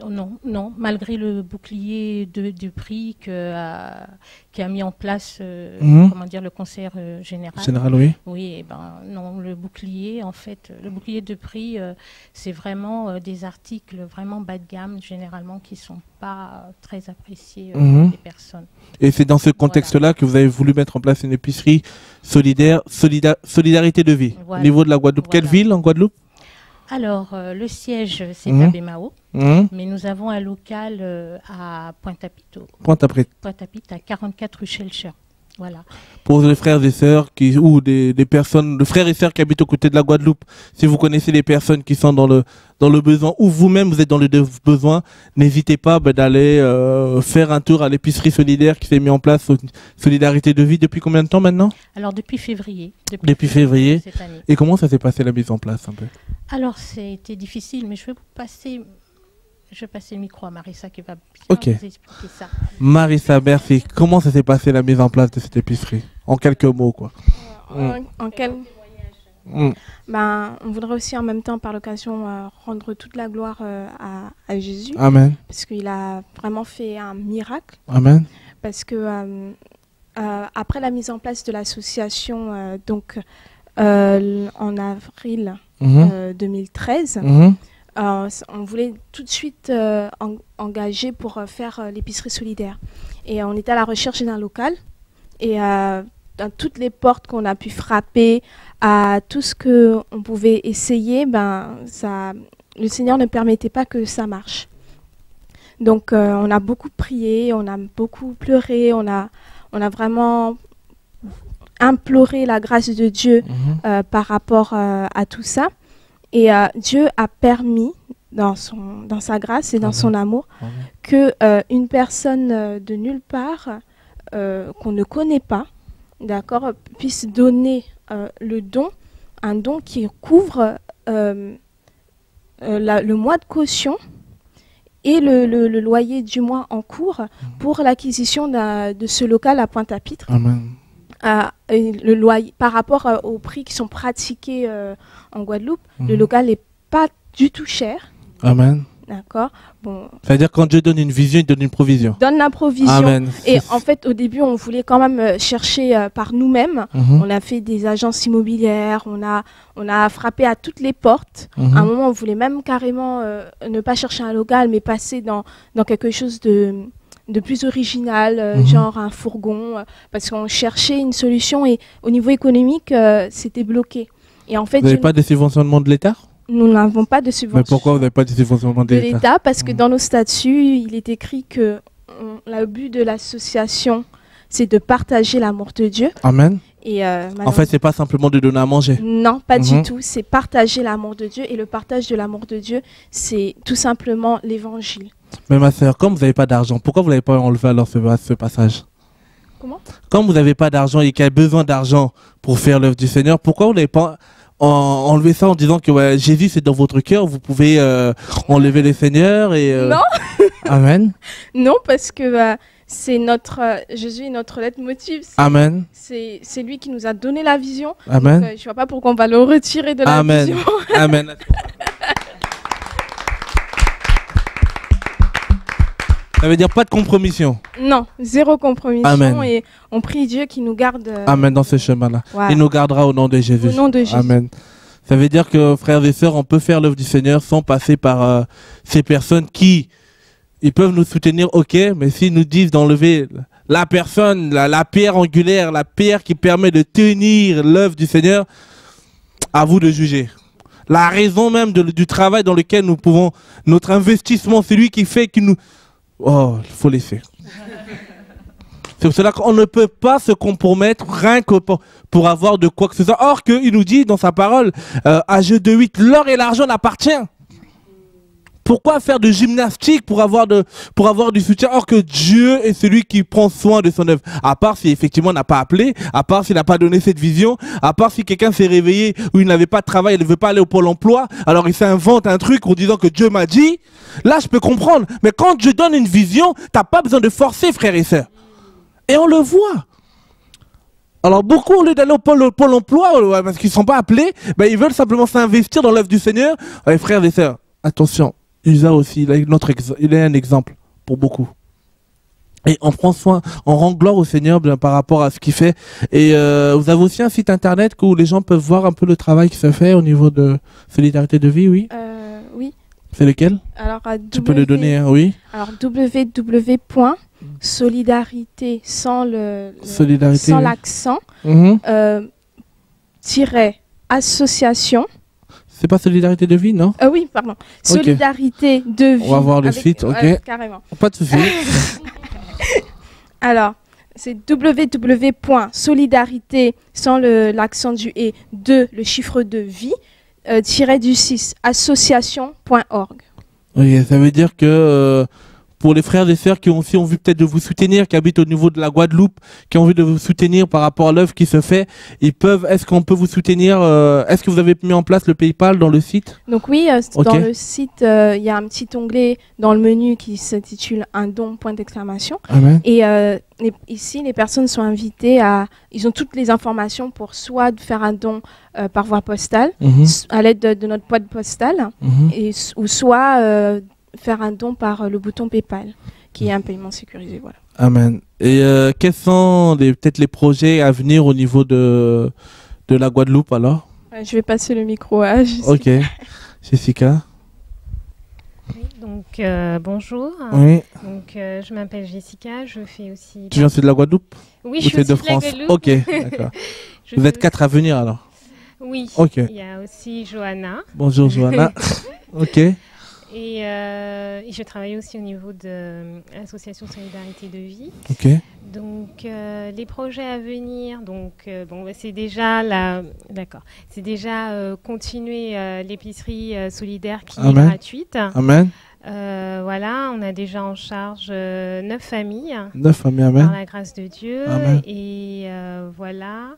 Non, malgré le bouclier de prix qui a mis en place Mhm. comment dire, le conseil général. Général, oui. Oui, eh ben, non, le bouclier de prix, c'est vraiment des articles vraiment bas de gamme, généralement, qui ne sont pas très appréciés Mhm. des personnes. Et c'est dans ce contexte-là que vous avez voulu mettre en place une épicerie solidarité de vie au Voilà. niveau de la Guadeloupe. Voilà. Quelle ville en Guadeloupe? Alors, le siège, c'est Mhm. à Bémao, Mhm. mais nous avons un local à Pointe-à-Pitre, Pointe-à-Pitre. à 44 rue Shelcher. Voilà. Pour les frères et sœurs ou des personnes, de frères et sœurs qui habitent aux côtés de la Guadeloupe, si vous connaissez des personnes qui sont dans le besoin ou vous-même vous êtes dans le besoin, n'hésitez pas d'aller faire un tour à l'épicerie solidaire qui s'est mis en place, Solidarité de vie, depuis combien de temps maintenant? Alors, depuis février. Depuis février. Cette année. Et comment ça s'est passé la mise en place un peu? Alors, c'était difficile, mais je vais passer le micro à Marissa qui va bien Ok. vous expliquer ça. Marissa, merci. Comment ça s'est passé la mise en place de cette épicerie? En quelques mots, quoi. En quel... Mm. On voudrait aussi en même temps, par l'occasion, rendre toute la gloire à Jésus, Amen. parce qu'il a vraiment fait un miracle. Amen. Parce que après la mise en place de l'association, en avril Mhm. 2013, Mhm. on voulait tout de suite engager pour faire l'épicerie solidaire. Et on était à la recherche d'un local. Et dans toutes les portes qu'on a pu frapper, à tout ce qu'on pouvait essayer, le Seigneur ne permettait pas que ça marche. Donc on a beaucoup prié, on a beaucoup pleuré, on a vraiment imploré la grâce de Dieu par rapport à tout ça. Et Dieu a permis, dans sa grâce et dans son amour, que une personne de nulle part, qu'on ne connaît pas, d'accord, puisse donner un don qui couvre le mois de caution et le loyer du mois en cours pour l'acquisition de ce local à Pointe-à-Pitre. Amen. Le loyer, par rapport aux prix qui sont pratiqués en Guadeloupe, le local n'est pas du tout cher. Amen. D'accord. Bon. C'est-à-dire quand Dieu donne une vision, il donne une provision. Donne la provision. Amen. Et en fait, au début, on voulait quand même chercher par nous-mêmes. On a fait des agences immobilières, on a frappé à toutes les portes. À un moment, on voulait même carrément ne pas chercher un local, mais passer dans quelque chose de plus original, genre un fourgon, parce qu'on cherchait une solution et au niveau économique, c'était bloqué. Et en fait, vous n'avez pas de subventionnement de l'État? Nous n'avons pas de subvention. Mais pourquoi vous n'avez pas de subventionnement de l'État? Parce que dans nos statuts, il est écrit que le but de l'association, c'est de partager l'amour de Dieu. Amen. Et en fait, c'est pas simplement de donner à manger. Non, pas du tout. C'est partager l'amour de Dieu. Et le partage de l'amour de Dieu, c'est tout simplement l'évangile. Mais ma sœur, comme vous n'avez pas d'argent, pourquoi vous n'avez pas enlevé alors ce passage? Comment? Comme vous n'avez pas d'argent et qu'il y a besoin d'argent pour faire l'œuvre du Seigneur, pourquoi vous n'avez pas enlevé ça en disant que ouais, Jésus c'est dans votre cœur, vous pouvez enlever les seigneurs et... Non. Amen. Non, parce que c'est Jésus est notre leitmotiv. Amen. C'est lui qui nous a donné la vision. Amen. Donc, je ne vois pas pourquoi on va le retirer de la vision. Amen. Ça veut dire pas de compromission. Non, zéro compromission. Amen. Et on prie Dieu qui nous garde. Amen dans ce chemin-là. Voilà. Il nous gardera au nom de Jésus. Au nom de Jésus. Amen. Ça veut dire que, frères et sœurs, on peut faire l'œuvre du Seigneur sans passer par ces personnes qui, ils peuvent nous soutenir, ok, mais s'ils nous disent d'enlever la personne, la pierre angulaire, la pierre qui permet de tenir l'œuvre du Seigneur, à vous de juger. La raison même du travail dans lequel nous pouvons, notre investissement, c'est lui qui fait que nous... Oh, il faut laisser. C'est pour cela qu'on ne peut pas se compromettre rien que pour avoir de quoi que ce soit. Or qu'il nous dit dans sa parole, à Jeu 2:8, l'or et l'argent n'appartient. Pourquoi faire de gymnastique pour avoir du soutien, or que Dieu est celui qui prend soin de son œuvre? À part si effectivement on n'a pas appelé, à part s'il n'a pas donné cette vision, à part si quelqu'un s'est réveillé où il n'avait pas de travail, il ne veut pas aller au Pôle emploi, alors il s'invente un truc en disant que Dieu m'a dit. Là, je peux comprendre. Mais quand Dieu donne une vision, tu n'as pas besoin de forcer, frères et sœurs. Et on le voit. Alors beaucoup, au lieu d'aller au Pôle emploi, parce qu'ils ne sont pas appelés, ben, ils veulent simplement s'investir dans l'œuvre du Seigneur. Allez, frères et sœurs, attention. Usa aussi, il est un exemple pour beaucoup. Et on prend soin, on rend gloire au Seigneur par rapport à ce qu'il fait. Et vous avez aussi un site internet où les gens peuvent voir un peu le travail qui se fait au niveau de Solidarité de Vie, oui? Oui. C'est lequel? Alors, tu peux le donner, hein, oui? Alors, www.solidarité sans l'accent, association. C'est pas Solidarité de Vie, non? Oui, pardon. Solidarité de Vie. On va voir le site, ok. Carrément. Pas de souci. Alors, c'est www.solidarité sans l'accent du et de le chiffre de vie du 6 association.org. Oui, ça veut dire que pour les frères et sœurs qui ont aussi envie peut-être de vous soutenir, qui habitent au niveau de la Guadeloupe, qui ont envie de vous soutenir par rapport à l'œuvre qui se fait, est-ce qu'on peut vous soutenir? Est-ce que vous avez mis en place le PayPal dans le site? Donc oui, dans le site, il y a un petit onglet dans le menu qui s'intitule un don, point d'exclamation. Et ici, les personnes sont invitées ils ont toutes les informations pour soit de faire un don par voie postale, à l'aide de notre boîte postale, ou soit faire un don par le bouton PayPal, qui est un paiement sécurisé. Voilà. Amen. Et quels sont peut-être les projets à venir au niveau de la Guadeloupe alors? Je vais passer le micro à Jessica. Ok. Jessica. Oui, donc bonjour. Oui. Donc je m'appelle Jessica, je fais aussi... Tu viens aussi de la Guadeloupe? Oui, je suis de France. Ok, d'accord. Vous êtes 4 à venir alors? Oui. Ok. Il y a aussi Johanna. Bonjour Johanna. Ok. Et je travaille aussi au niveau de l'association Solidarité de Vie. Ok. Donc les projets à venir, donc c'est déjà continuer l'épicerie solidaire qui est gratuite. Amen. Voilà, on a déjà en charge 9 familles. 9 familles, amen. Par la grâce de Dieu. Amen. Et voilà.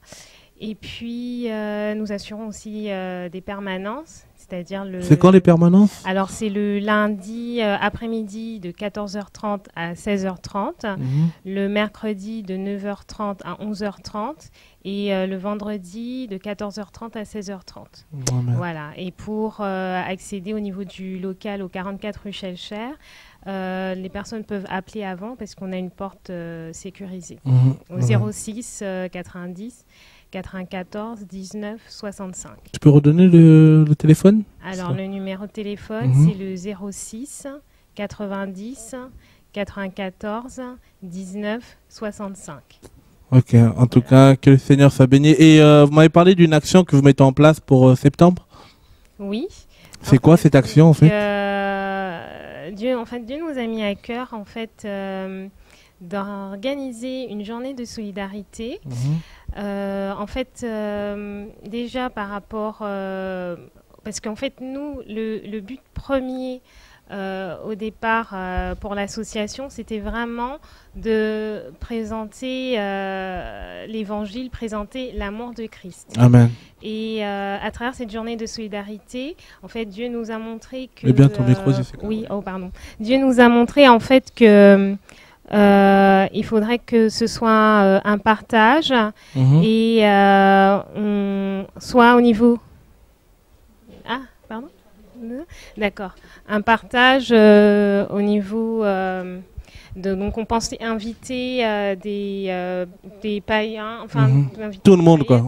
Et puis nous assurons aussi des permanences. c'est-à-dire le... C'est quand les permanences? Alors, c'est le lundi après-midi de 14h30 à 16h30, le mercredi de 9h30 à 11h30 et le vendredi de 14h30 à 16h30. Voilà. Et pour accéder au niveau du local au 44 rue Schellcher, les personnes peuvent appeler avant parce qu'on a une porte sécurisée au 06 90 94 19 65. Tu peux redonner le téléphone? Alors, le numéro de téléphone, c'est le 06 90 94 19 65. Ok, en tout cas, que le Seigneur soit béni. Et vous m'avez parlé d'une action que vous mettez en place pour septembre? Oui. C'est quoi cette action en fait? Dieu nous a mis à cœur en fait d'organiser une journée de solidarité. En fait, déjà par rapport, parce qu'en fait nous, le but premier au départ pour l'association, c'était vraiment de présenter l'évangile, présenter l'amour de Christ. Amen. Et à travers cette journée de solidarité, en fait, Dieu nous a montré que... Eh bien, ton micro, c'est oui, oh pardon. Dieu nous a montré en fait que il faudrait que ce soit un partage et on soit au niveau... Ah, pardon. D'accord. Un partage au niveau... donc on pensait inviter des païens, enfin tout le monde quoi.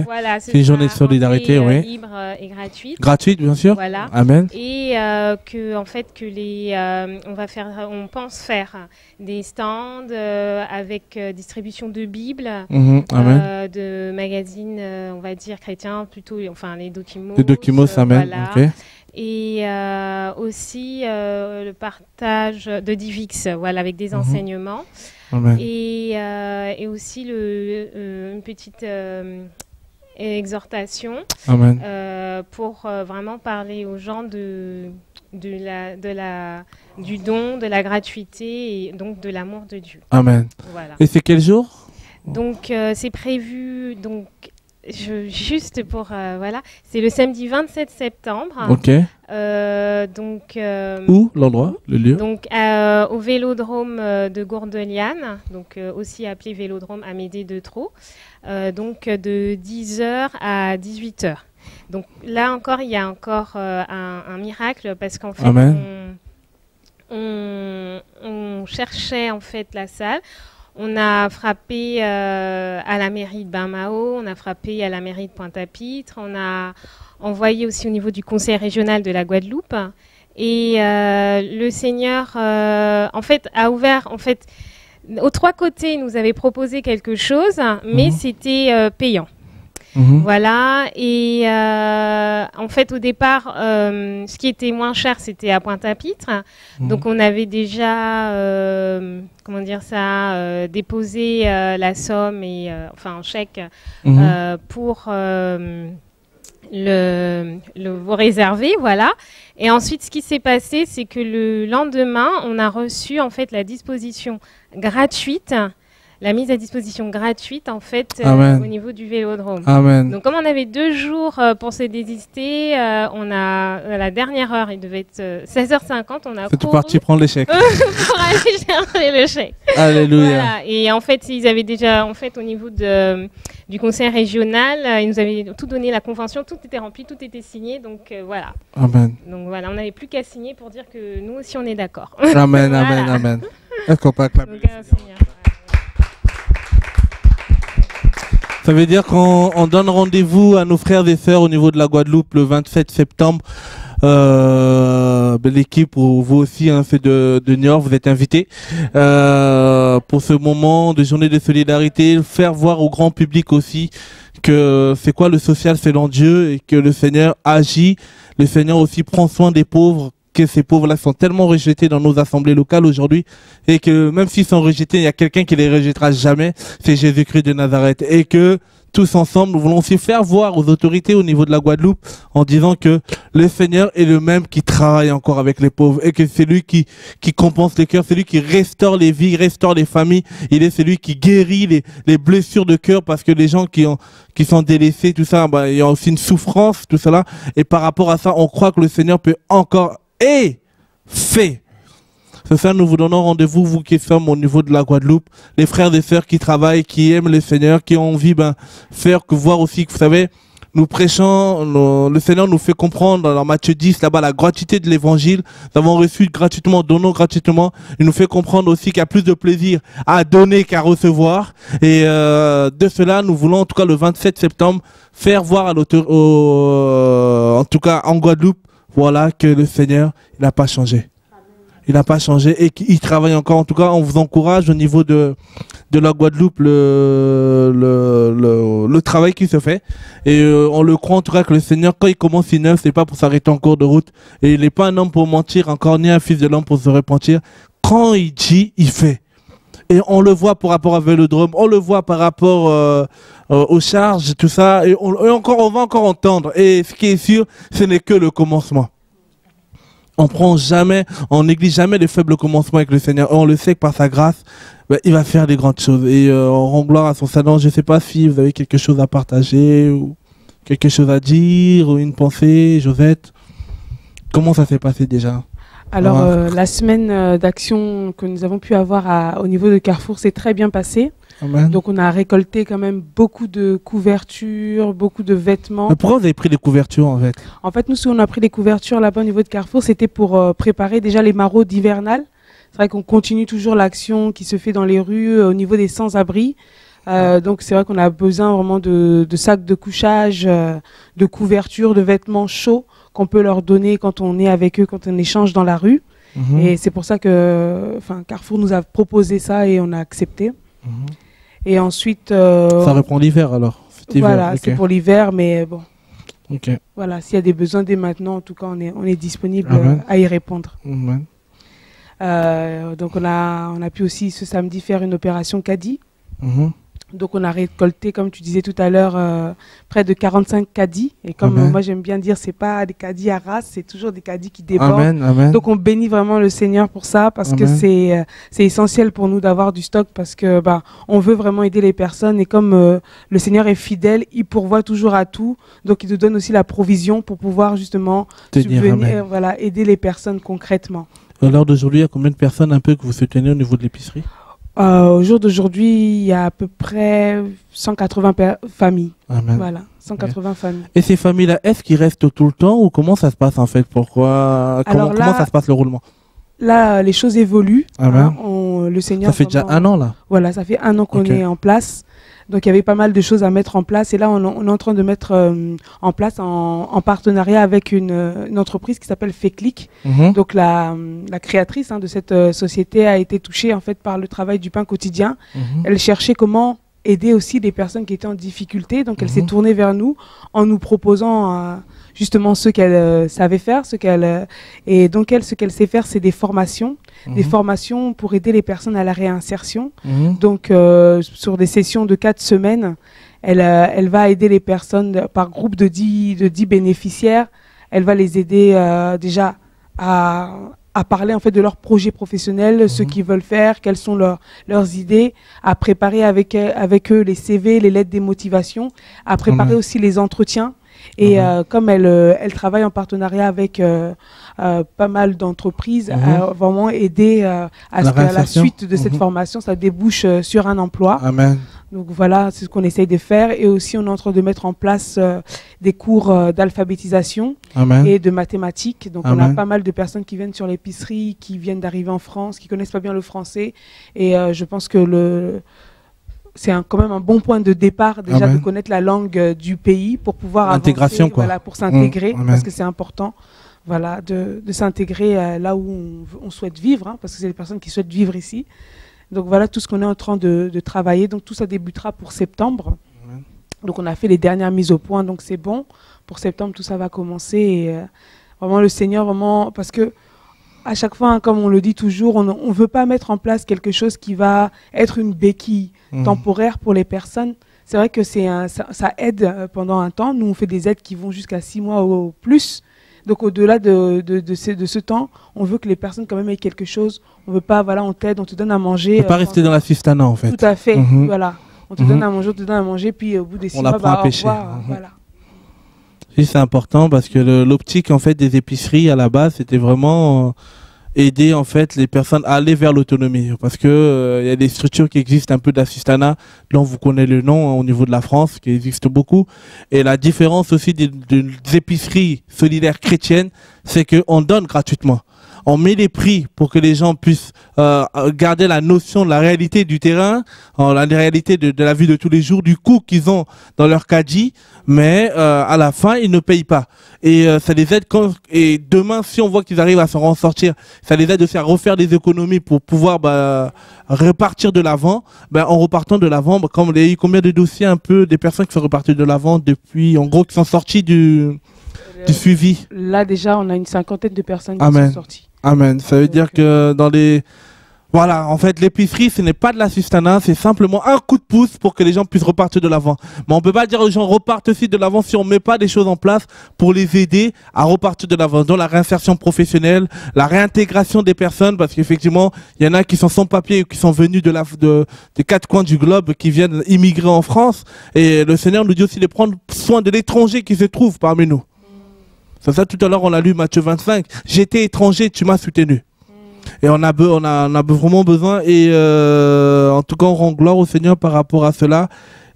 Voilà, c'est une journée de solidarité, oui. Libre et gratuite. Gratuite bien sûr. Voilà. Amen. Et que en fait que on pense faire des stands avec distribution de Bibles, de magazines, on va dire chrétiens plutôt, enfin les Documos. Les Documos, amen. Voilà. Okay. Et aussi le partage de Divix, voilà, avec des enseignements. Et aussi une petite exhortation pour vraiment parler aux gens du don, de la gratuité et donc de l'amour de Dieu. Amen. Voilà. Et c'est quel jour? Donc c'est prévu... Donc, juste pour voilà, c'est le samedi 27 septembre. Ok. Donc où l'endroit, le lieu? Donc au Vélodrome de Gourdeliane, donc aussi appelé Vélodrome Amédée de Trot, donc de 10h à 18h. Donc là encore, il y a encore un miracle parce qu'en fait on cherchait en fait la salle. On a frappé à la mairie de Bain-Mahault, on a frappé à la mairie de Pointe-à-Pitre, on a envoyé aussi au niveau du conseil régional de la Guadeloupe. Et le Seigneur, en fait, a ouvert, en fait, aux trois côtés, il nous avait proposé quelque chose, mais c'était payant. Voilà, et en fait au départ, ce qui était moins cher, c'était à Pointe-à-Pitre. Donc on avait déjà, comment dire ça, déposé la somme et enfin un chèque pour vous réserver, voilà. Et ensuite, ce qui s'est passé, c'est que le lendemain, on a reçu en fait la disposition gratuite. La mise à disposition gratuite, en fait, au niveau du Vélodrome. Amen. Donc, comme on avait 2 jours pour se désister, on a, à la dernière heure, il devait être 16h50, on a couru parti prendre le chèque. pour aller chercher le chèque. Alléluia. Voilà. Et en fait, ils avaient déjà, en fait, au niveau du conseil régional, ils nous avaient tout donné, la convention, tout était rempli, tout était signé, donc voilà. Amen. Donc voilà, on n'avait plus qu'à signer pour dire que nous aussi, on est d'accord. Amen, voilà. Amen, amen. Est-ce qu'on peut acclamer? Ça veut dire qu'on donne rendez-vous à nos frères et sœurs au niveau de la Guadeloupe le 27 septembre. L'équipe, vous aussi, hein, c'est de Niort, vous êtes invités pour ce moment de journée de solidarité, faire voir au grand public aussi que c'est quoi le social selon Dieu et que le Seigneur agit, le Seigneur aussi prend soin des pauvres que ces pauvres-là sont tellement rejetés dans nos assemblées locales aujourd'hui, et que même s'ils sont rejetés, il y a quelqu'un qui les rejettera jamais, c'est Jésus-Christ de Nazareth. Et que tous ensemble, nous voulons aussi faire voir aux autorités au niveau de la Guadeloupe en disant que le Seigneur est le même qui travaille encore avec les pauvres, et que c'est lui qui compense les cœurs, c'est lui qui restaure les vies, restaure les familles. Il est celui qui guérit les blessures de cœur, parce que les gens qui sont délaissés, tout ça, bah, il y a aussi une souffrance, tout cela. Et par rapport à ça, on croit que le Seigneur peut encore et fait. C'est ça, nous vous donnons rendez-vous, vous qui sommes au niveau de la Guadeloupe, les frères et sœurs qui travaillent, qui aiment le Seigneur, qui ont envie, faire que voir aussi que, vous savez, nous prêchons, le Seigneur nous fait comprendre dans Matthieu 10, là-bas, la gratuité de l'évangile. Nous avons reçu gratuitement, donnons gratuitement. Il nous fait comprendre aussi qu'il y a plus de plaisir à donner qu'à recevoir. Et de cela, nous voulons, en tout cas, le 27 septembre, faire voir à l'auteur, en tout cas, en Guadeloupe, voilà, que le Seigneur, il n'a pas changé. Il n'a pas changé et qu'il travaille encore. En tout cas, on vous encourage au niveau de la Guadeloupe le travail qui se fait. Et on le croit en tout cas que le Seigneur, quand il commence une œuvre, c'est pas pour s'arrêter en cours de route. Et il n'est pas un homme pour mentir, encore ni un fils de l'homme pour se repentir. Quand il dit, il fait. Et on le voit par rapport à Vélodrome, on le voit par rapport aux charges, tout ça. Et on va encore entendre. Et ce qui est sûr, ce n'est que le commencement. On néglige jamais les faibles commencements avec le Seigneur. On le sait que par sa grâce, il va faire des grandes choses. Et on rend gloire à son Seigneur. Je ne sais pas si vous avez quelque chose à partager ou quelque chose à dire ou une pensée, Josette. Comment ça s'est passé déjà? Alors, la semaine d'action que nous avons pu avoir au niveau de Carrefour s'est très bien passée. Amen. Donc, on a récolté quand même beaucoup de couvertures, beaucoup de vêtements. Mais pourquoi vous avez pris les couvertures en fait? En fait, nous, si on a pris les couvertures là-bas au niveau de Carrefour, c'était pour préparer déjà les maraudes hivernales. C'est vrai qu'on continue toujours l'action qui se fait dans les rues au niveau des sans-abri. Donc, c'est vrai qu'on a besoin vraiment de sacs de couchage, de couvertures, de vêtements chauds qu'on peut leur donner quand on est avec eux, quand on échange dans la rue. Et c'est pour ça que Carrefour nous a proposé ça et on a accepté. Et ensuite... ça reprend l'hiver alors? Voilà, okay. C'est pour l'hiver, mais bon. Okay. Voilà, s'il y a des besoins dès maintenant, en tout cas, on est disponible à y répondre. Donc on a pu aussi ce samedi faire une opération caddie. Donc on a récolté, comme tu disais tout à l'heure, près de 45 caddies. Et comme moi j'aime bien dire, c'est pas des caddies à race, c'est toujours des caddies qui débordent. Amen. Donc on bénit vraiment le Seigneur pour ça, parce que c'est essentiel pour nous d'avoir du stock, parce que on veut vraiment aider les personnes. Et comme le Seigneur est fidèle, il pourvoit toujours à tout. Donc il nous donne aussi la provision pour pouvoir justement subvenir, aider les personnes concrètement. À l'heure d'aujourd'hui, il y a combien de personnes un peu que vous soutenez au niveau de l'épicerie? Au jour d'aujourd'hui, il y a à peu près 180 familles. Amen. Voilà, 180 familles. Et ces familles-là, est-ce qu'ils restent tout le temps ou comment ça se passe en fait? Comment ça se passe le roulement? Là, les choses évoluent. Le Seigneur. Ça fait déjà un an là. Voilà, ça fait un an qu'on est en place. Donc il y avait pas mal de choses à mettre en place. Et là, on est en train de mettre en place en partenariat avec une entreprise qui s'appelle Féclic. Donc la créatrice de cette société a été touchée en fait par le travail du pain quotidien. Elle cherchait comment aider aussi des personnes qui étaient en difficulté. Donc elle s'est tournée vers nous en nous proposant justement ce qu'elle savait faire, et donc ce qu'elle sait faire, c'est des formations pour aider les personnes à la réinsertion. Donc sur des sessions de 4 semaines, elle va aider les personnes par groupe de 10 bénéficiaires. Elle va les aider déjà à parler en fait de leurs projets professionnels, ce qu'ils veulent faire, quelles sont leurs idées, à préparer avec eux les CV, les lettres des motivations, à préparer aussi les entretiens. Et comme elle travaille en partenariat avec pas mal d'entreprises, vraiment aider à ce qu'à la suite de cette formation, ça débouche sur un emploi. Amen. Donc voilà, c'est ce qu'on essaye de faire. Et aussi, on est en train de mettre en place des cours d'alphabétisation et de mathématiques. Donc on a pas mal de personnes qui viennent sur l'épicerie, qui viennent d'arriver en France, qui connaissent pas bien le français. Et je pense que c'est quand même un bon point de départ déjà de connaître la langue du pays pour pouvoir intégration avancer, voilà, pour s'intégrer parce que c'est important, voilà, de s'intégrer là où on souhaite vivre, parce que c'est les personnes qui souhaitent vivre ici. Donc voilà tout ce qu'on est en train de travailler. Donc tout ça débutera pour septembre. Donc on a fait les dernières mises au point, donc c'est bon. Pour septembre tout ça va commencer. Et, vraiment le Seigneur, vraiment, parce que à chaque fois, hein, comme on le dit toujours, on ne veut pas mettre en place quelque chose qui va être une béquille temporaire pour les personnes. C'est vrai que ça aide pendant un temps. Nous, on fait des aides qui vont jusqu'à 6 mois ou plus. Donc, au-delà de ce temps, on veut que les personnes quand même aient quelque chose. On ne veut pas, voilà, on t'aide, on te donne à manger. On ne peut pas rester dans la fistana, en fait. Tout à fait, voilà. On te donne à manger, on te donne à manger, puis au bout des 6 mois, apprend à pêcher. Au revoir, voilà. Oui, c'est important parce que l'optique, en fait, des épiceries, à la base, c'était vraiment aider, en fait, les personnes à aller vers l'autonomie. Parce que y a des structures qui existent un peu d'assistanat, dont vous connaissez le nom, hein, au niveau de la France, qui existent beaucoup. Et la différence aussi des épiceries solidaires chrétiennes, c'est qu'on donne gratuitement. On met les prix pour que les gens puissent garder la notion de la réalité du terrain, la réalité de la vie de tous les jours, du coût qu'ils ont dans leur caddie, mais à la fin, ils ne payent pas. Et ça les aide et demain, si on voit qu'ils arrivent à s'en sortir, ça les aide aussi à refaire des économies pour pouvoir repartir de l'avant. En repartant de l'avant, comme il y a eu combien de dossiers un peu des personnes qui sont reparties de l'avant depuis, en gros, qui sont sorties du suivi. Là, déjà, on a une 50aine de personnes qui sont sorties. Amen. Ça veut dire que dans les... Voilà, en fait, l'épicerie, ce n'est pas de l'assistanat, c'est simplement un coup de pouce pour que les gens puissent repartir de l'avant. Mais on ne peut pas dire aux gens repartent aussi de l'avant si on ne met pas des choses en place pour les aider à repartir de l'avant. Donc la réinsertion professionnelle, la réintégration des personnes, parce qu'effectivement, il y en a qui sont sans papier ou qui sont venus des 4 coins du globe, qui viennent immigrer en France. Et le Seigneur nous dit aussi de prendre soin de l'étranger qui se trouve parmi nous. C'est ça, tout à l'heure, on a lu Matthieu 25. J'étais étranger, tu m'as soutenu. Et on a vraiment besoin. Et en tout cas, on rend gloire au Seigneur par rapport à cela.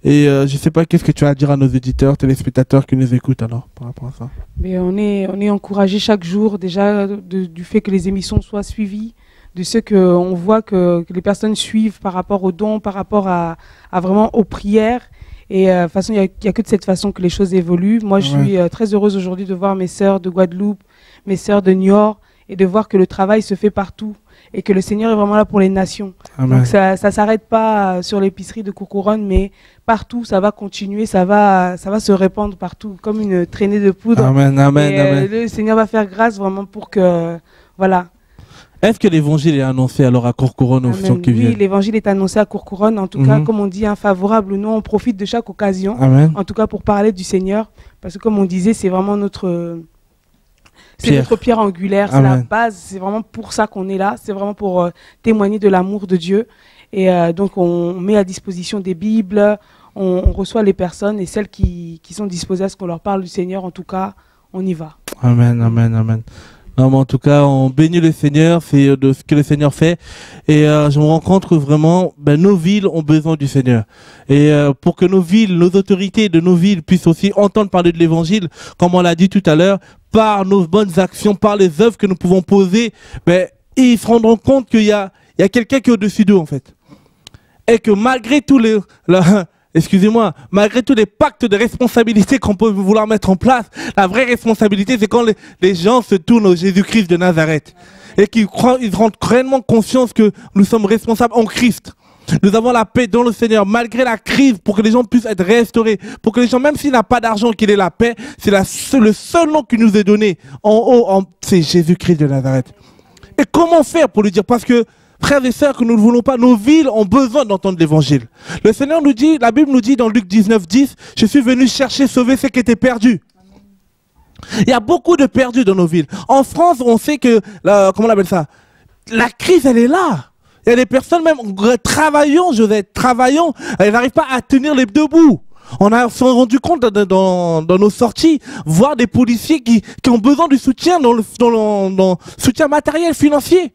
Et je ne sais pas, qu'est-ce que tu as à dire à nos éditeurs, téléspectateurs qui nous écoutent alors, par rapport à ça? Mais on est encouragé chaque jour, déjà, du fait que les émissions soient suivies, de ce qu'on voit que les personnes suivent par rapport aux dons, par rapport à vraiment aux prières. Et de toute façon, il n'y a que de cette façon que les choses évoluent. Moi, je suis très heureuse aujourd'hui de voir mes sœurs de Guadeloupe, mes sœurs de Niort, et de voir que le travail se fait partout et que le Seigneur est vraiment là pour les nations. Amen. Donc ça ne s'arrête pas sur l'épicerie de Courcouronnes, mais partout, ça va continuer, ça va se répandre partout, comme une traînée de poudre. Amen, amen, amen. Le Seigneur va faire grâce vraiment pour que... Voilà. Est-ce que l'évangile est annoncé alors à Courcouronnes aux gens qui viennent? Oui, l'évangile est annoncé à Courcouronnes. En tout cas, comme on dit, favorable ou non, on profite de chaque occasion. Amen. En tout cas, pour parler du Seigneur. Parce que comme on disait, c'est vraiment notre pierre angulaire, c'est la base. C'est vraiment pour ça qu'on est là. C'est vraiment pour témoigner de l'amour de Dieu. Et donc, on met à disposition des Bibles. On reçoit les personnes et celles qui sont disposées à ce qu'on leur parle du Seigneur. En tout cas, on y va. Amen, amen, amen. Non, mais en tout cas, on bénit le Seigneur, c'est de ce que le Seigneur fait. Et je me rends compte que vraiment, nos villes ont besoin du Seigneur. Et pour que nos villes, nos autorités de nos villes puissent aussi entendre parler de l'Évangile, comme on l'a dit tout à l'heure, par nos bonnes actions, par les œuvres que nous pouvons poser, ils se rendront compte qu'il y a quelqu'un qui est au-dessus d'eux, en fait. Et que malgré tous les... Excusez-moi, malgré tous les pactes de responsabilité qu'on peut vouloir mettre en place, la vraie responsabilité, c'est quand les gens se tournent au Jésus-Christ de Nazareth et qu'ils rendent réellement conscience que nous sommes responsables en Christ. Nous avons la paix dans le Seigneur, malgré la crise, pour que les gens puissent être restaurés, pour que les gens, même s'il n'a pas d'argent, qu'il ait la paix, c'est le seul nom qui nous est donné en haut, c'est Jésus-Christ de Nazareth. Et comment faire pour lui dire? Parce que frères et sœurs, que nous ne voulons pas, nos villes ont besoin d'entendre l'évangile. Le Seigneur nous dit, la Bible nous dit dans Luc 19, 10, je suis venu chercher, sauver ceux qui étaient perdus. Il y a beaucoup de perdus dans nos villes. En France, on sait que, comment on appelle ça? La crise, elle est là. Il y a des personnes même, travaillant, elles n'arrivent pas à tenir les deux bouts. On s'est rendu compte dans nos sorties, voir des policiers qui ont besoin du soutien, dans le soutien matériel, financier.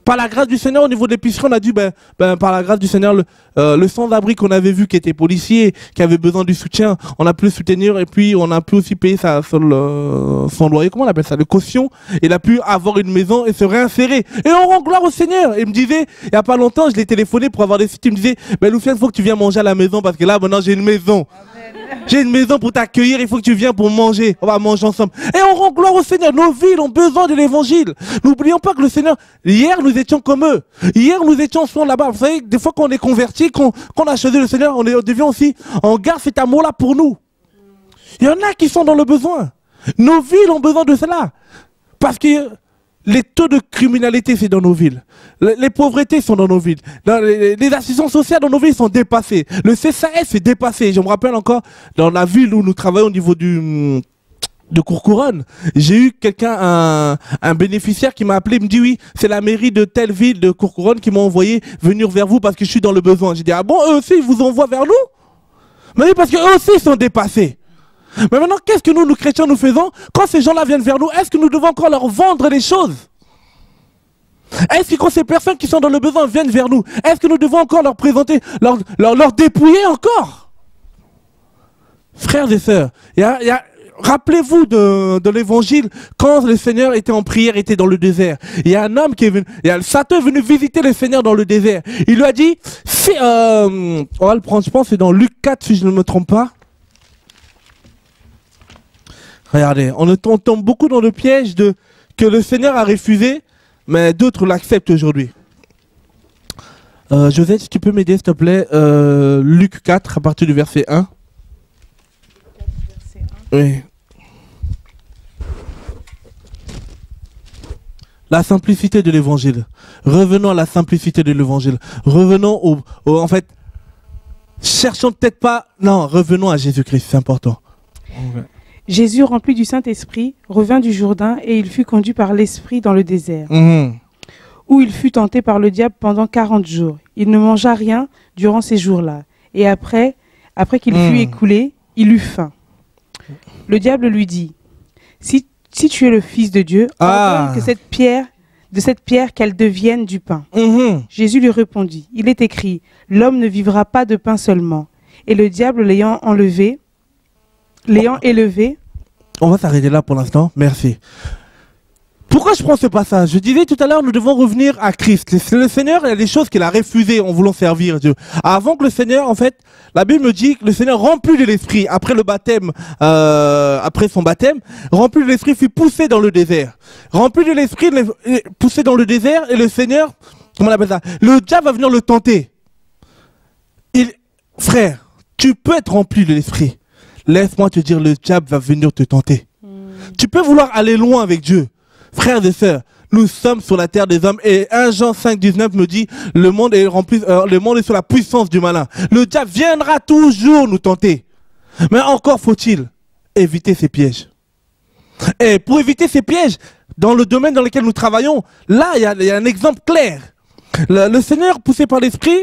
Par la grâce du Seigneur, au niveau de l'épicerie, on a dit, par la grâce du Seigneur, le sans-abri qu'on avait vu qui était policier, qui avait besoin du soutien, on a pu le soutenir et puis on a pu aussi payer son loyer, comment on appelle ça, le caution. Il a pu avoir une maison et se réinsérer. Et on rend gloire au Seigneur. Il me disait, il n'y a pas longtemps, je l'ai téléphoné pour avoir des sites, il me disait, Loufiane, il faut que tu viennes manger à la maison parce que là, maintenant, j'ai une maison. J'ai une maison pour t'accueillir, il faut que tu viennes pour manger. On va manger ensemble. Et on rend gloire au Seigneur. Nos villes ont besoin de l'évangile. N'oublions pas que le Seigneur, hier nous étions comme eux. Hier nous étions souvent là-bas. Vous savez, des fois qu'on est convertis, qu'on a choisi le Seigneur, on devient aussi, on garde cet amour-là pour nous. Il y en a qui sont dans le besoin. Nos villes ont besoin de cela. Parce que les taux de criminalité, c'est dans nos villes. Les pauvretés sont dans nos villes. Les assistances sociales dans nos villes sont dépassées. Le CSAS est dépassé. Je me rappelle encore, dans la ville où nous travaillons au niveau de Courcouronnes, j'ai eu quelqu'un, un bénéficiaire qui m'a appelé, il me dit oui, c'est la mairie de telle ville de Courcouronnes qui m'a envoyé venir vers vous parce que je suis dans le besoin. J'ai dit, ah bon, eux aussi, ils vous envoient vers nous? Mais oui, parce qu'eux aussi, ils sont dépassés. Mais maintenant, qu'est-ce que nous chrétiens, nous faisons? Quand ces gens-là viennent vers nous, est-ce que nous devons encore leur vendre des choses? Est-ce que quand ces personnes qui sont dans le besoin viennent vers nous, est-ce que nous devons encore leur présenter, leur dépouiller encore? Frères et sœurs, rappelez-vous de l'évangile, quand le Seigneur était en prière, était dans le désert. Il y a un homme qui est venu, Satan est venu visiter le Seigneur dans le désert. Il lui a dit, on va le prendre, je pense, c'est dans Luc 4, si je ne me trompe pas. Regardez, on tombe beaucoup dans le piège que le Seigneur a refusé, mais d'autres l'acceptent aujourd'hui. Joseph, si tu peux m'aider, s'il te plaît, Luc 4, à partir du verset 1. Oui. La simplicité de l'évangile. Revenons à la simplicité de l'évangile. Revenons en fait, cherchons peut-être pas... Non, revenons à Jésus-Christ, c'est important. Okay. Jésus, rempli du Saint-Esprit, revint du Jourdain et il fut conduit par l'Esprit dans le désert, où il fut tenté par le diable pendant 40 jours. Il ne mangea rien durant ces jours-là. Et après qu'il fut écoulé, il eut faim. Le diable lui dit, si tu es le Fils de Dieu, ordonne que de cette pierre qu'elle devienne du pain. Jésus lui répondit, il est écrit, l'homme ne vivra pas de pain seulement. Et le diable l'ayant élevé. On va s'arrêter là pour l'instant, merci. Pourquoi je prends ce passage? Je disais tout à l'heure, nous devons revenir à Christ. Le Seigneur, il y a des choses qu'il a refusées en voulant servir Dieu. Avant que le Seigneur, en fait, la Bible me dit que le Seigneur, rempli de l'Esprit, après le baptême, après son baptême, rempli de l'Esprit, fut poussé dans le désert. Rempli de l'Esprit, poussé dans le désert, et le Seigneur, comment on appelle ça? Le diable va venir le tenter. Frère, tu peux être rempli de l'Esprit. Laisse-moi te dire, le diable va venir te tenter. Tu peux vouloir aller loin avec Dieu. Frères et sœurs, nous sommes sur la terre des hommes et 1 Jean 5, 19 me dit le monde est sous la puissance du malin. Le diable viendra toujours nous tenter. Mais encore faut-il éviter ces pièges. Et pour éviter ces pièges, dans le domaine dans lequel nous travaillons, là il y a un exemple clair. Le Seigneur, poussé par l'Esprit,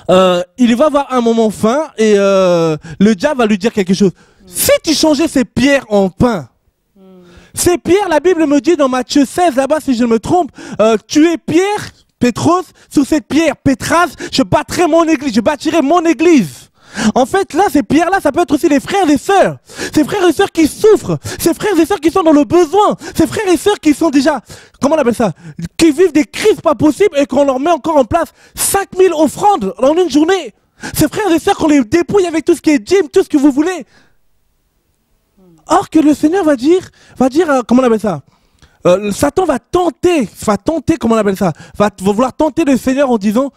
il va avoir un moment faim et le diable va lui dire quelque chose. Si tu changeais ces pierres en pain, ces pierres, la Bible me dit dans Matthieu 16, là-bas, si je me trompe, tu es Pierre, Pétros, sur cette pierre, Pétras, je bâtirai mon église. En fait, là, ces pierres-là, ça peut être aussi les frères et sœurs. Ces frères et sœurs qui souffrent, ces frères et sœurs qui sont dans le besoin, ces frères et sœurs qui sont déjà, comment on appelle ça, qui vivent des crises pas possibles et qu'on leur met encore en place 5000 offrandes en une journée. Ces frères et sœurs qu'on les dépouille avec tout ce qui est dîme, tout ce que vous voulez. Or que le Seigneur va dire, comment on appelle ça, Satan va tenter, comment on appelle ça, va vouloir tenter le Seigneur en disant,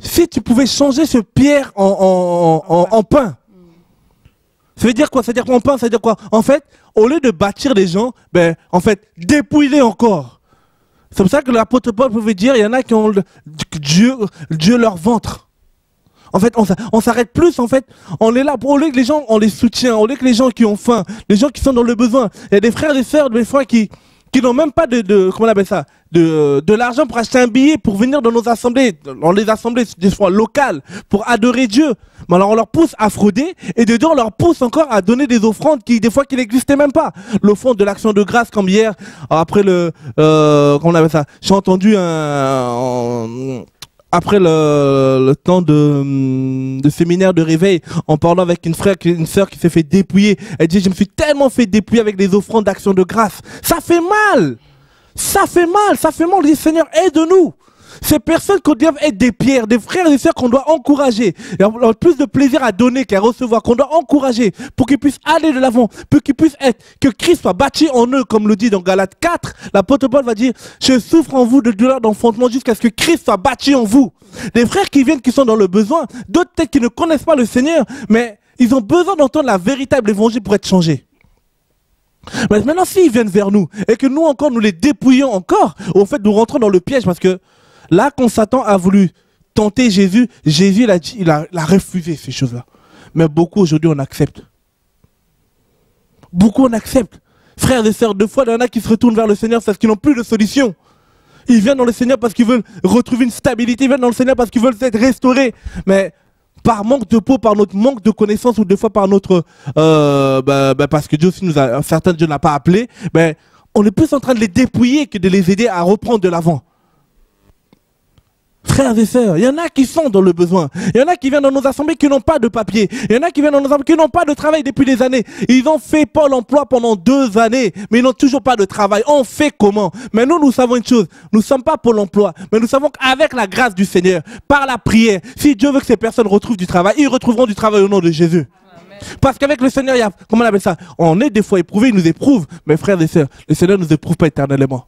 si tu pouvais changer ce pierre en pain. Ça veut dire quoi? Ça veut dire qu'en pain, ça veut dire quoi? En fait, au lieu de bâtir les gens, en fait, dépouille-les encore. C'est pour ça que l'apôtre Paul pouvait dire, il y en a qui ont Dieu leur ventre. En fait, on s'arrête plus, en fait, on est là pour, au lieu que les gens, on les soutient, au lieu que les gens qui ont faim, les gens qui sont dans le besoin. Il y a des frères et sœurs, des fois, qui n'ont même pas comment on appelle ça, de l'argent pour acheter un billet pour venir dans nos assemblées, dans les assemblées, des fois locales, pour adorer Dieu. Mais alors on leur pousse à frauder, et dedans on leur pousse encore à donner des offrandes des fois qui n'existaient même pas. L'offrande de l'action de grâce, comme hier, après comment on appelle ça, j'ai entendu après le temps de séminaire de réveil, en parlant avec une sœur qui s'est fait dépouiller, elle dit, je me suis tellement fait dépouiller avec les offrandes d'action de grâce. Ça fait mal. Ça fait mal. On dit, Seigneur, aide-nous. Ces personnes qu'on doit être des pierres, des frères et sœurs qu'on doit encourager. Et on a plus de plaisir à donner qu'à recevoir, qu'on doit encourager pour qu'ils puissent aller de l'avant, pour qu'ils puissent être, que Christ soit bâti en eux, comme le dit dans Galates 4. L'apôtre Paul va dire, je souffre en vous de douleur d'enfantement jusqu'à ce que Christ soit bâti en vous. Des frères qui viennent, qui sont dans le besoin, d'autres peut-être qui ne connaissent pas le Seigneur, mais ils ont besoin d'entendre la véritable évangile pour être changés. Mais maintenant, s'ils viennent vers nous et que nous encore, nous les dépouillons encore, au fait, nous rentrons dans le piège parce que là, quand Satan a voulu tenter Jésus, Jésus il a refusé ces choses-là. Mais beaucoup aujourd'hui, on accepte. Beaucoup on accepte. Frères et sœurs, deux fois, il y en a qui se retournent vers le Seigneur parce qu'ils n'ont plus de solution. Ils viennent dans le Seigneur parce qu'ils veulent retrouver une stabilité. Ils viennent dans le Seigneur parce qu'ils veulent être restaurés. Mais par manque de peau, par notre manque de connaissances ou des fois par notre... parce que Dieu aussi nous a... Certains Dieu n'a pas appelé. Mais on est plus en train de les dépouiller que de les aider à reprendre de l'avant. Frères et sœurs, il y en a qui sont dans le besoin. Il y en a qui viennent dans nos assemblées qui n'ont pas de papier. Il y en a qui viennent dans nos assemblées qui n'ont pas de travail depuis des années. Ils ont fait Pôle emploi pendant 2 années, mais ils n'ont toujours pas de travail. On fait comment? Mais nous savons une chose. Nous ne sommes pas Pôle emploi, mais nous savons qu'avec la grâce du Seigneur, par la prière, si Dieu veut que ces personnes retrouvent du travail, ils retrouveront du travail au nom de Jésus. Parce qu'avec le Seigneur, il y a, comment on appelle ça? On est des fois éprouvés, il nous éprouve. Mais frères et sœurs, le Seigneur ne nous éprouve pas éternellement.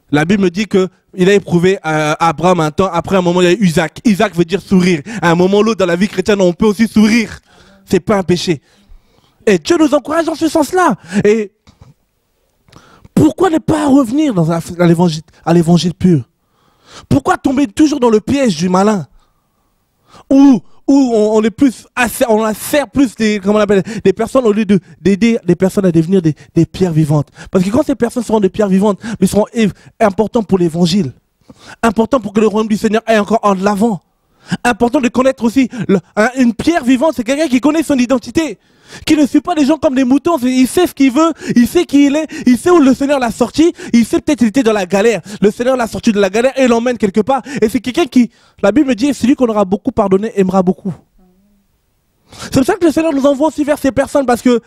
La Bible me dit qu'il a éprouvé Abraham un temps, après un moment il y a eu Isaac. Isaac veut dire sourire. À un moment ou l'autre dans la vie chrétienne, on peut aussi sourire. C'est pas un péché. Et Dieu nous encourage dans ce sens-là. Et pourquoi ne pas revenir à l'évangile pur? Pourquoi tomber toujours dans le piège du malin? Où on est plus, on sert plus des personnes au lieu d'aider les personnes à devenir des pierres vivantes. Parce que quand ces personnes seront des pierres vivantes, ils seront importants pour l'évangile. Important pour que le royaume du Seigneur aille encore en l'avant. Important de connaître aussi, une pierre vivante, c'est quelqu'un qui connaît son identité. Qui ne suit pas les gens comme des moutons, il sait ce qu'il veut, il sait qui il est, il sait où le Seigneur l'a sorti, il sait peut-être qu'il était dans la galère. Le Seigneur l'a sorti de la galère et l'emmène quelque part. Et c'est quelqu'un qui, la Bible me dit, celui qu'on aura beaucoup pardonné aimera beaucoup. C'est pour ça que le Seigneur nous envoie aussi vers ces personnes parce que,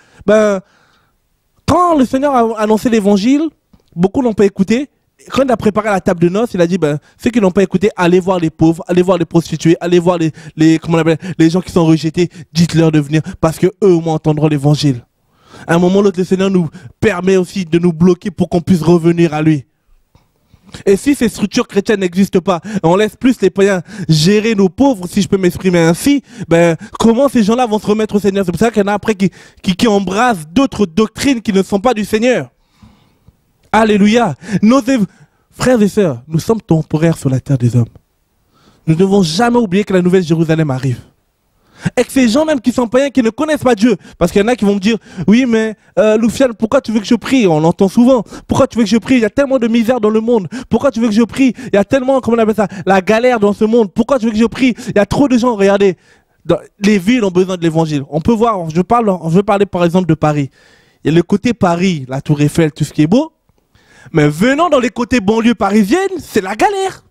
quand le Seigneur a annoncé l'évangile, beaucoup n'ont pas écouté. Quand il a préparé la table de noces, il a dit, ceux qui n'ont pas écouté, allez voir les pauvres, allez voir les prostituées, allez voir les gens qui sont rejetés, dites-leur de venir, parce que eux au moins entendront l'évangile. À un moment ou l'autre, le Seigneur nous permet aussi de nous bloquer pour qu'on puisse revenir à lui. Et si ces structures chrétiennes n'existent pas, on laisse plus les païens gérer nos pauvres, si je peux m'exprimer ainsi, comment ces gens-là vont se remettre au Seigneur? C'est pour ça qu'il y en a après qui embrassent d'autres doctrines qui ne sont pas du Seigneur. Alléluia. Nos frères et sœurs, nous sommes temporaires sur la terre des hommes. Nous ne devons jamais oublier que la nouvelle Jérusalem arrive. Et que ces gens même qui sont païens, qui ne connaissent pas Dieu, parce qu'il y en a qui vont me dire, oui mais Loufiane, pourquoi tu veux que je prie? On l'entend souvent. Pourquoi tu veux que je prie? Il y a tellement de misère dans le monde. Pourquoi tu veux que je prie? Il y a tellement, comment on appelle ça, la galère dans ce monde. Pourquoi tu veux que je prie? Il y a trop de gens, regardez, les villes ont besoin de l'évangile. On peut voir, je veux parler par exemple de Paris. Il y a le côté Paris, la Tour Eiffel, tout ce qui est beau. Mais venant dans les côtés banlieues parisiennes, c'est la galère.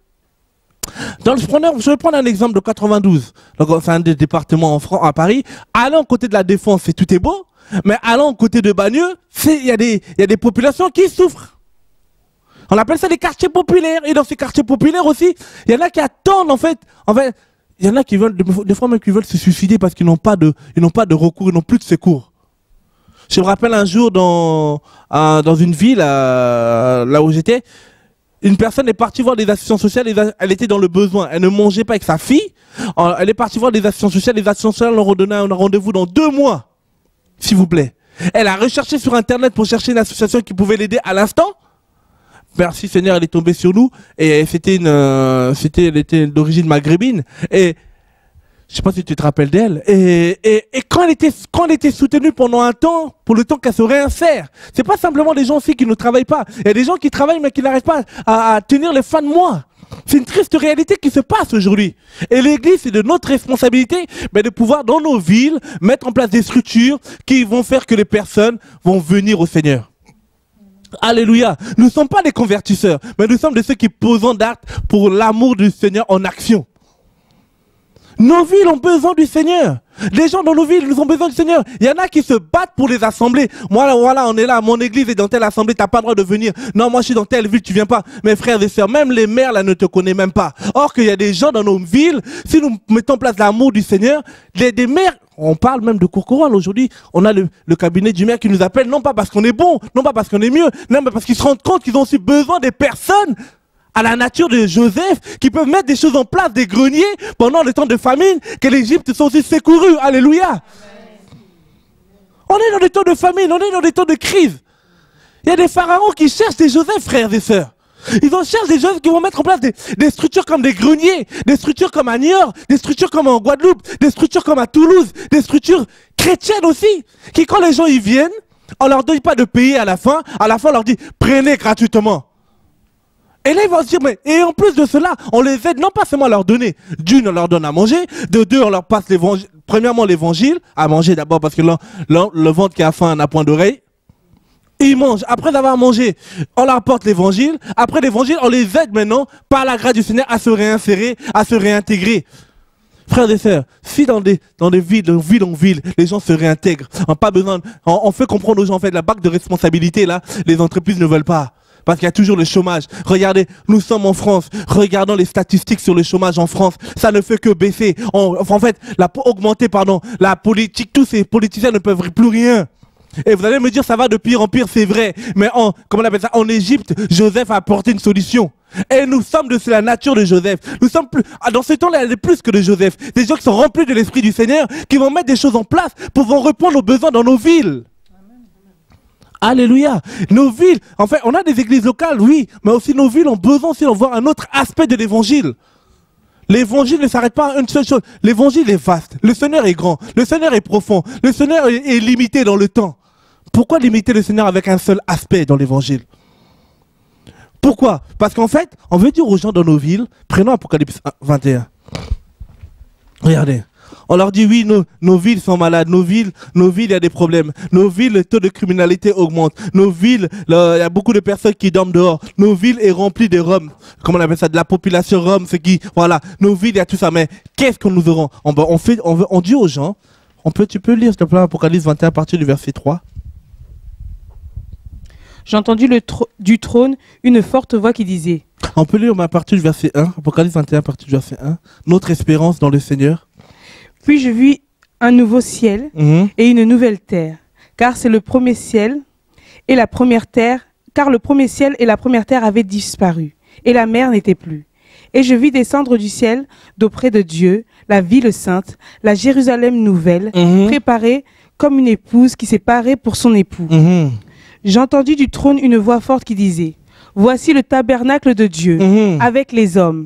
Je vais prendre un exemple de 92. C'est un des départements en France, à Paris. Allant côté de la Défense, tout est beau. Mais allant côté de Bagneux, il y a des populations qui souffrent. On appelle ça des quartiers populaires. Et dans ces quartiers populaires aussi, il y en a qui attendent en fait, il y en a qui veulent, des fois même qui veulent se suicider parce qu'ils n'ont pas de recours, ils n'ont plus de secours. Je me rappelle un jour dans une ville, là où j'étais, une personne est partie voir des assistants sociales, elle était dans le besoin, elle ne mangeait pas avec sa fille, elle est partie voir des assistants sociales, les assistants sociales leur ont donné un rendez-vous dans 2 mois, s'il vous plaît. Elle a recherché sur internet pour chercher une association qui pouvait l'aider à l'instant. Merci Seigneur, elle est tombée sur nous, et elle était d'origine maghrébine, et je ne sais pas si tu te rappelles d'elle. Et quand elle était soutenue pendant un temps, pour le temps qu'elle se réinsère, c'est pas simplement des gens aussi qui ne travaillent pas. Il y a des gens qui travaillent mais qui n'arrivent pas à tenir les fins de mois. C'est une triste réalité qui se passe aujourd'hui. Et l'église, c'est de notre responsabilité de pouvoir, dans nos villes, mettre en place des structures qui vont faire que les personnes vont venir au Seigneur. Alléluia. Nous ne sommes pas des convertisseurs, mais nous sommes de ceux qui posons d'actes pour l'amour du Seigneur en action. Nos villes ont besoin du Seigneur. Les gens dans nos villes, nous ont besoin du Seigneur. Il y en a qui se battent pour les assemblées. Moi, voilà, on est là, mon église est dans telle assemblée, t'as pas le droit de venir. Non, moi je suis dans telle ville, tu viens pas. Mes frères et sœurs, même les maires là ne te connaissent même pas. Or qu'il y a des gens dans nos villes, si nous mettons en place l'amour du Seigneur, des maires, on parle même de Courcouronnes aujourd'hui, on a le cabinet du maire qui nous appelle, non pas parce qu'on est bon, non pas parce qu'on est mieux, non mais parce qu'ils se rendent compte qu'ils ont aussi besoin des personnes à la nature de Joseph, qui peuvent mettre des choses en place, des greniers, pendant le temps de famine, que l'Égypte soit aussi secourue. Alléluia. On est dans des temps de famine, on est dans des temps de crise. Il y a des pharaons qui cherchent des Joseph, frères et sœurs. Ils cherchent des Joseph qui vont mettre en place des structures comme des greniers, des structures comme à Niort, des structures comme en Guadeloupe, des structures comme à Toulouse, des structures chrétiennes aussi, qui quand les gens y viennent, on leur donne pas de payer à la fin on leur dit prenez gratuitement. Et là ils vont se dire, mais et en plus de cela, on les aide non pas seulement à leur donner, d'une on leur donne à manger, de deux on leur passe l'évangile, premièrement l'évangile, à manger d'abord parce que le ventre qui a faim n'a point d'oreille. Ils mangent. Après avoir mangé, on leur apporte l'évangile. Après l'évangile, on les aide maintenant, par la grâce du Seigneur, à se réinsérer, à se réintégrer. Frères et sœurs, si dans des villes, de ville en ville, les gens se réintègrent, on fait comprendre aux gens, en fait, la bague de responsabilité, là, les entreprises ne veulent pas. Parce qu'il y a toujours le chômage. Regardez, nous sommes en France. Regardons les statistiques sur le chômage en France. Ça ne fait que baisser. En fait, augmenter, la politique. Tous ces politiciens ne peuvent plus rien. Et vous allez me dire, ça va de pire en pire, c'est vrai. Mais comment on appelle ça, en Égypte, Joseph a apporté une solution. Et nous sommes de la nature de Joseph. Nous sommes plus, dans ce temps-là, il y a plus que de Joseph. Des gens qui sont remplis de l'Esprit du Seigneur, qui vont mettre des choses en place pour répondre aux besoins dans nos villes. Alléluia. Nos villes, en fait, on a des églises locales, oui, mais aussi nos villes ont besoin aussi de voir un autre aspect de l'évangile. L'évangile ne s'arrête pas à une seule chose. L'évangile est vaste. Le Seigneur est grand. Le Seigneur est profond. Le Seigneur est limité dans le temps. Pourquoi limiter le Seigneur avec un seul aspect dans l'évangile? Pourquoi? Parce qu'en fait, on veut dire aux gens dans nos villes, prenons Apocalypse 21. Regardez. On leur dit oui, nos villes sont malades, nos villes, il y a des problèmes. Nos villes, le taux de criminalité augmente. Nos villes, il y a beaucoup de personnes qui dorment dehors. Nos villes est remplies de Roms. Comment on appelle ça? De la population Rome, voilà. Nos villes, il y a tout ça. Mais qu'est-ce qu'on nous aura? On dit aux gens, tu peux lire, s'il te plaît, Apocalypse 21 à partir du verset 3. J'ai entendu du trône une forte voix qui disait. On peut lire à partir du verset 1, Apocalypse 21 à partir du verset 1. Notre espérance dans le Seigneur. Puis je vis un nouveau ciel et une nouvelle terre, car c'est le premier ciel et la première terre, car le premier ciel et la première terre avaient disparu, et la mer n'était plus. Et je vis descendre du ciel d'auprès de Dieu, la ville sainte, la Jérusalem nouvelle, préparée comme une épouse qui s'est parée pour son époux. J'ai entendu du trône une voix forte qui disait, voici le tabernacle de Dieu avec les hommes.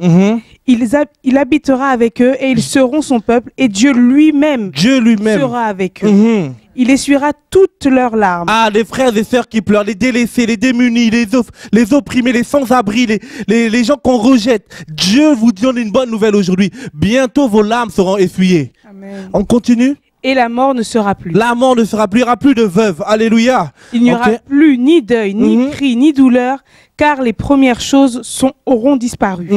Il habitera avec eux et ils seront son peuple et Dieu lui-même sera avec eux. Il essuiera toutes leurs larmes. Ah, les frères et sœurs qui pleurent, les délaissés, les démunis, les opprimés, les sans-abri, les gens qu'on rejette. Dieu vous donne une bonne nouvelle aujourd'hui. Bientôt vos larmes seront essuyées. Amen. On continue? Et la mort ne sera plus. La mort ne sera plus, il n'y aura plus de veuves. Alléluia. Il n'y aura plus ni deuil, ni cri, ni douleur, car les premières choses auront disparu.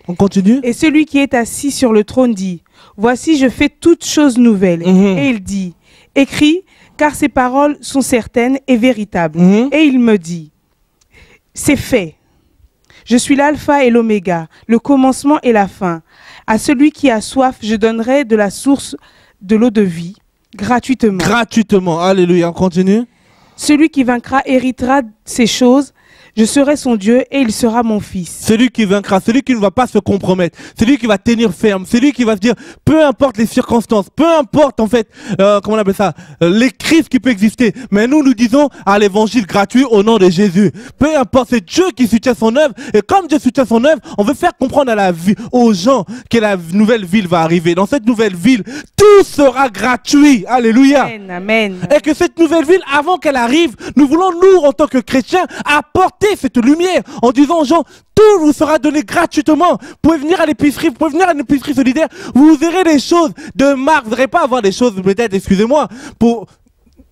On continue. Et celui qui est assis sur le trône dit, voici je fais toutes choses nouvelles. Et il dit, écris, car ces paroles sont certaines et véritables. Et il me dit, c'est fait. Je suis l'alpha et l'oméga, le commencement et la fin. À celui qui a soif, je donnerai de la source de l'eau de vie, gratuitement. Gratuitement, alléluia, on continue. Celui qui vaincra héritera ces choses, je serai son Dieu et il sera mon fils. Celui qui vaincra, celui qui ne va pas se compromettre, celui qui va tenir ferme, celui qui va se dire, peu importe les circonstances, peu importe en fait, comment on appelle ça, les crises qui peuvent exister, mais nous disons à l'évangile gratuit au nom de Jésus. Peu importe, c'est Dieu qui soutient son œuvre, et comme Dieu soutient son œuvre, on veut faire comprendre aux gens que la nouvelle ville va arriver. Dans cette nouvelle ville, tout sera gratuit. Alléluia. Amen, amen. Et que cette nouvelle ville, avant qu'elle arrive, nous voulons, nous, en tant que chrétiens, apporter cette lumière en disant aux gens, tout vous sera donné gratuitement. Vous pouvez venir à l'épicerie, vous pouvez venir à une épicerie solidaire, vous verrez des choses de marque, vous n'allez pas avoir des choses, peut-être, excusez-moi,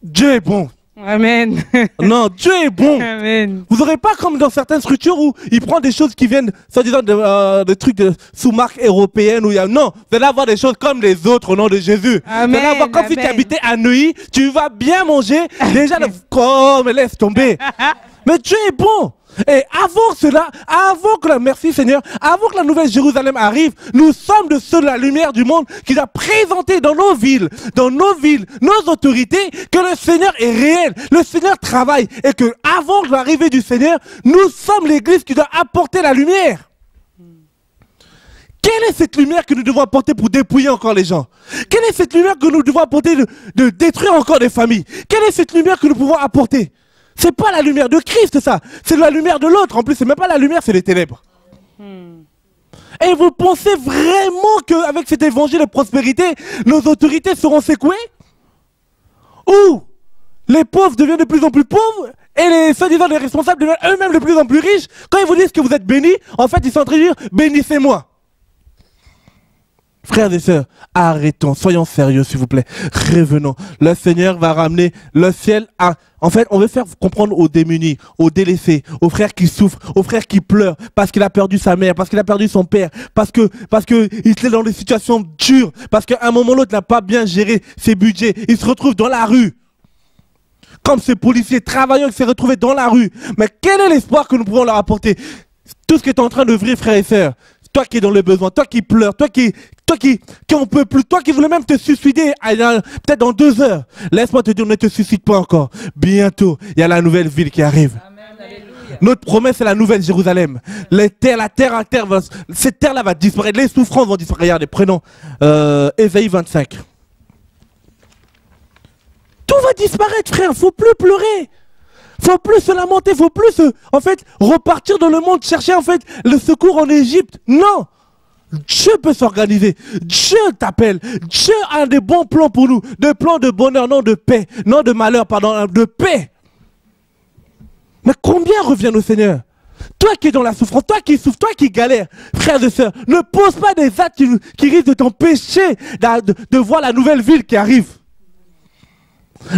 Dieu est bon. Amen. Non, Dieu est bon. Amen. Vous n'aurez pas comme dans certaines structures où il prend des choses qui viennent, soi-disant, de trucs sous marque européenne. Non, vous allez avoir des choses comme les autres au nom de Jésus. Amen. Vous allez avoir, comme si tu habitais à Neuilly, tu vas bien manger. Déjà, mais laisse tomber. Mais Dieu est bon. Et avant cela, merci Seigneur, avant que la nouvelle Jérusalem arrive, nous sommes de ceux de la lumière du monde qui doit présenter dans nos villes, nos autorités, que le Seigneur est réel, le Seigneur travaille, et que avant l'arrivée du Seigneur, nous sommes l'église qui doit apporter la lumière. Quelle est cette lumière que nous devons apporter pour dépouiller encore les gens? Quelle est cette lumière que nous devons apporter de détruire encore des familles? Quelle est cette lumière que nous pouvons apporter? C'est pas la lumière de Christ, ça. C'est la lumière de l'autre. En plus, c'est même pas la lumière, c'est les ténèbres. Et vous pensez vraiment qu'avec cet évangile de prospérité, nos autorités seront secouées? Ou les pauvres deviennent de plus en plus pauvres et les soi-disant les responsables deviennent eux-mêmes de plus en plus riches? Quand ils vous disent que vous êtes bénis, en fait, ils sont en train de dire « bénissez-moi ». Frères et sœurs, arrêtons, soyons sérieux s'il vous plaît, revenons. Le Seigneur va ramener le ciel à... En fait, on veut faire comprendre aux démunis, aux délaissés, aux frères qui souffrent, aux frères qui pleurent parce qu'il a perdu sa mère, parce qu'il a perdu son père, parce que il est dans des situations dures, parce qu'à un moment ou l'autre, il n'a pas bien géré ses budgets, il se retrouve dans la rue. Comme ce policier travaillant qui s'est retrouvé dans la rue. Mais quel est l'espoir que nous pouvons leur apporter? Tout ce qui est en train de vivre, frères et sœurs. Toi qui es dans le besoin, toi qui pleures, toi qui en peut plus, toi qui voulais même te suicider peut-être dans 2 heures. Laisse-moi te dire, ne te suicide pas encore. Bientôt, il y a la nouvelle ville qui arrive. Amen, notre promesse, c'est la nouvelle Jérusalem. Cette terre-là va disparaître. Les souffrances vont disparaître. Regardez, prenons Ésaïe 25. Tout va disparaître, frère. Faut plus pleurer. Faut plus se lamenter. Faut plus, en fait, repartir dans le monde, chercher, en fait, le secours en Égypte. Non. Dieu peut s'organiser. Dieu t'appelle. Dieu a des bons plans pour nous. Des plans de bonheur, non de paix. Non de malheur, pardon, de paix. Mais combien revient au Seigneur? Toi qui es dans la souffrance, toi qui souffres, toi qui galères, frères et sœurs, ne pose pas des actes qui risquent de t'empêcher de voir la nouvelle ville qui arrive.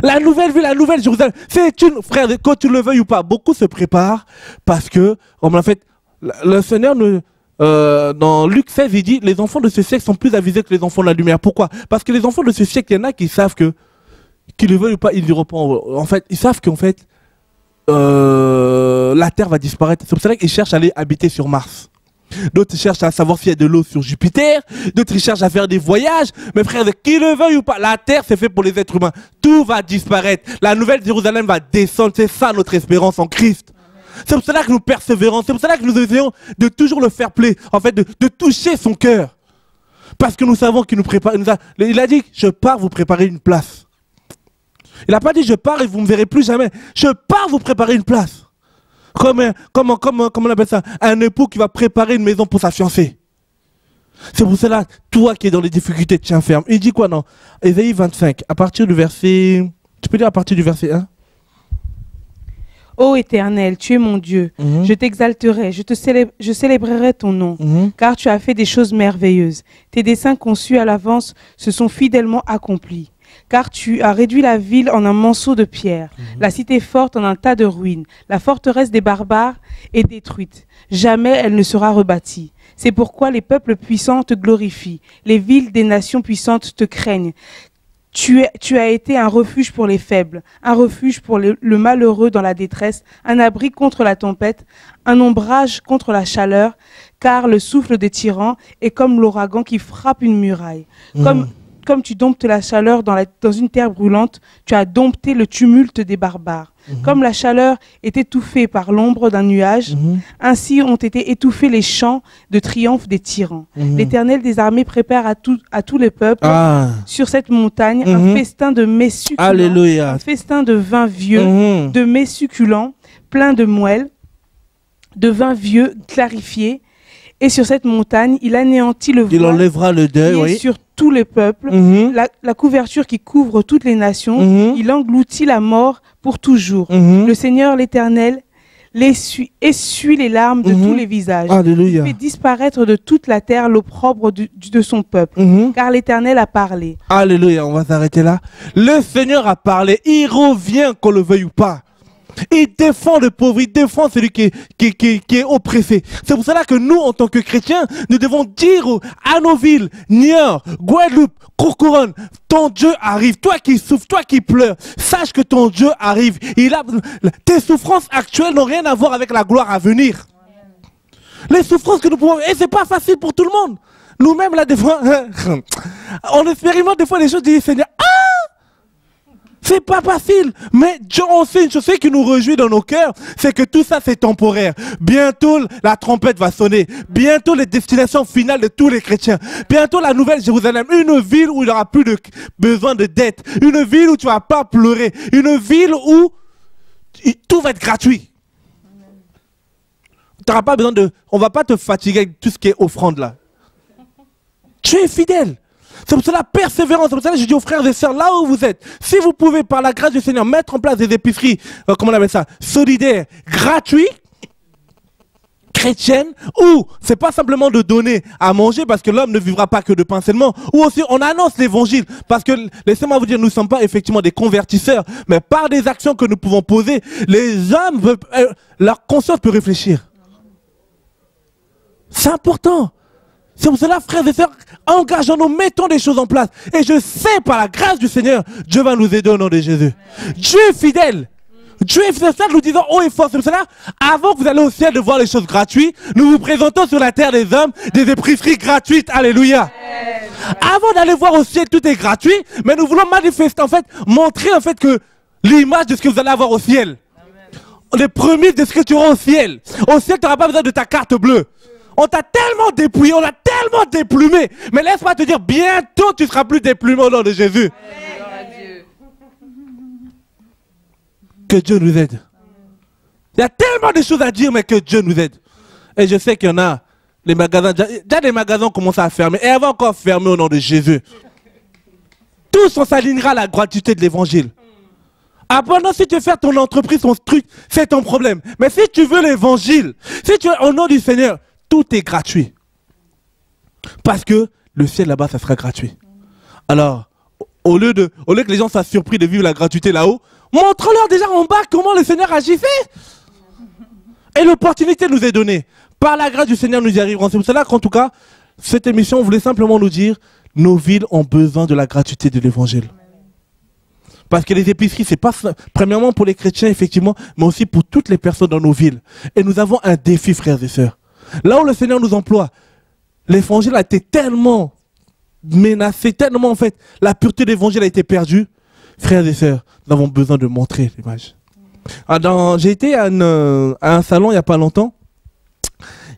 La nouvelle ville, la nouvelle Jérusalem, c'est une, frère, quand tu le veuilles ou pas, beaucoup se préparent parce que, en fait, le Seigneur dans Luc 16, il dit, les enfants de ce siècle sont plus avisés que les enfants de la lumière. Pourquoi? Parce que les enfants de ce siècle, il y en a qui savent que, qu'ils le veuillent ou pas, ils diront pas. En fait, ils savent qu'en fait, la Terre va disparaître. C'est pour ça qu'ils cherchent à aller habiter sur Mars. D'autres cherchent à savoir s'il y a de l'eau sur Jupiter. D'autres cherchent à faire des voyages. Mais frère, qui le veuille ou pas, la Terre c'est fait pour les êtres humains. Tout va disparaître. La nouvelle Jérusalem va descendre. C'est ça notre espérance en Christ. C'est pour cela que nous persévérons. C'est pour cela que nous essayons de toujours le faire plaisir. En fait, de toucher son cœur. Parce que nous savons qu'il nous prépare. Il a dit, je pars vous préparer une place. Il n'a pas dit, je pars et vous ne me verrez plus jamais. Je pars vous préparer une place. Comme on appelle ça, un époux qui va préparer une maison pour sa fiancée. C'est pour cela, toi qui es dans les difficultés, tiens ferme. Il dit quoi, non? Ésaïe 25, à partir du verset... Tu peux dire à partir du verset 1? Ô Éternel, tu es mon Dieu, je t'exalterai, je célébrerai ton nom, car tu as fait des choses merveilleuses. Tes desseins conçus à l'avance se sont fidèlement accomplis. Car tu as réduit la ville en un monceau de pierre, la cité forte en un tas de ruines. La forteresse des barbares est détruite. Jamais elle ne sera rebâtie. C'est pourquoi les peuples puissants te glorifient. Les villes des nations puissantes te craignent. Tu as été un refuge pour les faibles, un refuge pour le malheureux dans la détresse, un abri contre la tempête, un ombrage contre la chaleur, car le souffle des tyrans est comme l'ouragan qui frappe une muraille. Comme tu domptes la chaleur dans une terre brûlante, tu as dompté le tumulte des barbares. Comme la chaleur est étouffée par l'ombre d'un nuage, ainsi ont été étouffés les chants de triomphe des tyrans. L'Éternel des armées prépare à tous les peuples sur cette montagne un festin de mets succulents, un festin de vin vieux, de mets succulents, plein de moelle, de vin vieux clarifié. Et sur cette montagne, il anéantit le voile. Il enlèvera le deuil, sur tous les peuples, la couverture qui couvre toutes les nations. Il engloutit la mort pour toujours. Le Seigneur, l'Éternel, essuie les larmes de tous les visages. Alléluia. Il fait disparaître de toute la terre l'opprobre de son peuple. Car l'Éternel a parlé. Alléluia, on va s'arrêter là. Le Seigneur a parlé. Il revient qu'on le veuille ou pas. Il défend le pauvre, il défend celui qui est oppressé. C'est pour cela que nous, en tant que chrétiens, nous devons dire à nos villes, Niort, Guadeloupe, Courcouronne, ton Dieu arrive. Toi qui souffres, toi qui pleures, sache que ton Dieu arrive. Tes souffrances actuelles n'ont rien à voir avec la gloire à venir. Les souffrances que nous pouvons... Et c'est pas facile pour tout le monde. Nous-mêmes, là, des fois, on expérimente des fois des choses, dit Seigneur, C'est pas facile, mais Dieu, on sait une chose qui nous réjouit dans nos cœurs, c'est que tout ça c'est temporaire. Bientôt la trompette va sonner, bientôt les destinations finales de tous les chrétiens, bientôt la nouvelle Jérusalem, une ville où il n'y aura plus de besoin de dette, une ville où tu vas pas pleurer, une ville où tout va être gratuit. T'auras pas besoin de, on va pas te fatiguer avec tout ce qui est offrande là. Tu es fidèle. C'est pour cela, persévérance. C'est pour cela que je dis aux frères et sœurs, là où vous êtes, si vous pouvez, par la grâce du Seigneur, mettre en place des épiceries, comment on appelle ça, solidaires, gratuits, chrétiennes, où c'est pas simplement de donner à manger, parce que l'homme ne vivra pas que de pain seulement, ou aussi on annonce l'évangile, parce que, laissez-moi vous dire, nous ne sommes pas effectivement des convertisseurs, mais par des actions que nous pouvons poser, les hommes, leur conscience peut réfléchir. C'est important. C'est pour cela, frères et sœurs, engageons-nous, mettons des choses en place. Et je sais, par la grâce du Seigneur, Dieu va nous aider au nom de Jésus. Dieu est fidèle. Dieu est fidèle. Ça, nous disons haut et fort. C'est pour cela, avant que vous allez au ciel de voir les choses gratuites, nous vous présentons sur la terre des hommes des épiceries gratuites. Alléluia. Avant d'aller voir au ciel, tout est gratuit, mais nous voulons manifester, en fait, montrer en fait que l'image de ce que vous allez avoir au ciel. Les prémices de ce que tu auras au ciel. Au ciel, tu n'auras pas besoin de ta carte bleue. On t'a tellement dépouillé, on l'a tellement déplumé. Mais laisse-moi te dire, bientôt tu ne seras plus déplumé au nom de Jésus. Que Dieu nous aide. Il y a tellement de choses à dire, mais que Dieu nous aide. Et je sais qu'il y en a, les magasins, déjà des magasins commencent à fermer. Et elles vont encore fermer au nom de Jésus. Tous, on s'alignera à la gratuité de l'évangile. Après, si tu veux faire ton entreprise, ton truc, c'est ton problème. Mais si tu veux l'évangile, si tu veux au nom du Seigneur, tout est gratuit. Parce que le ciel là-bas, ça sera gratuit. Alors, au lieu que les gens soient surpris de vivre la gratuité là-haut, montre-leur déjà en bas comment le Seigneur agissait. Et l'opportunité nous est donnée. Par la grâce du Seigneur, nous y arriverons. C'est pour cela qu'en tout cas, cette émission voulait simplement nous dire, nos villes ont besoin de la gratuité de l'évangile. Parce que les épiceries, c'est pas premièrement pour les chrétiens, effectivement, mais aussi pour toutes les personnes dans nos villes. Et nous avons un défi, frères et sœurs. Là où le Seigneur nous emploie, l'évangile a été tellement menacé, tellement en fait, la pureté de l'évangile a été perdue. Frères et sœurs, nous avons besoin de montrer l'image. J'ai été à un salon il n'y a pas longtemps.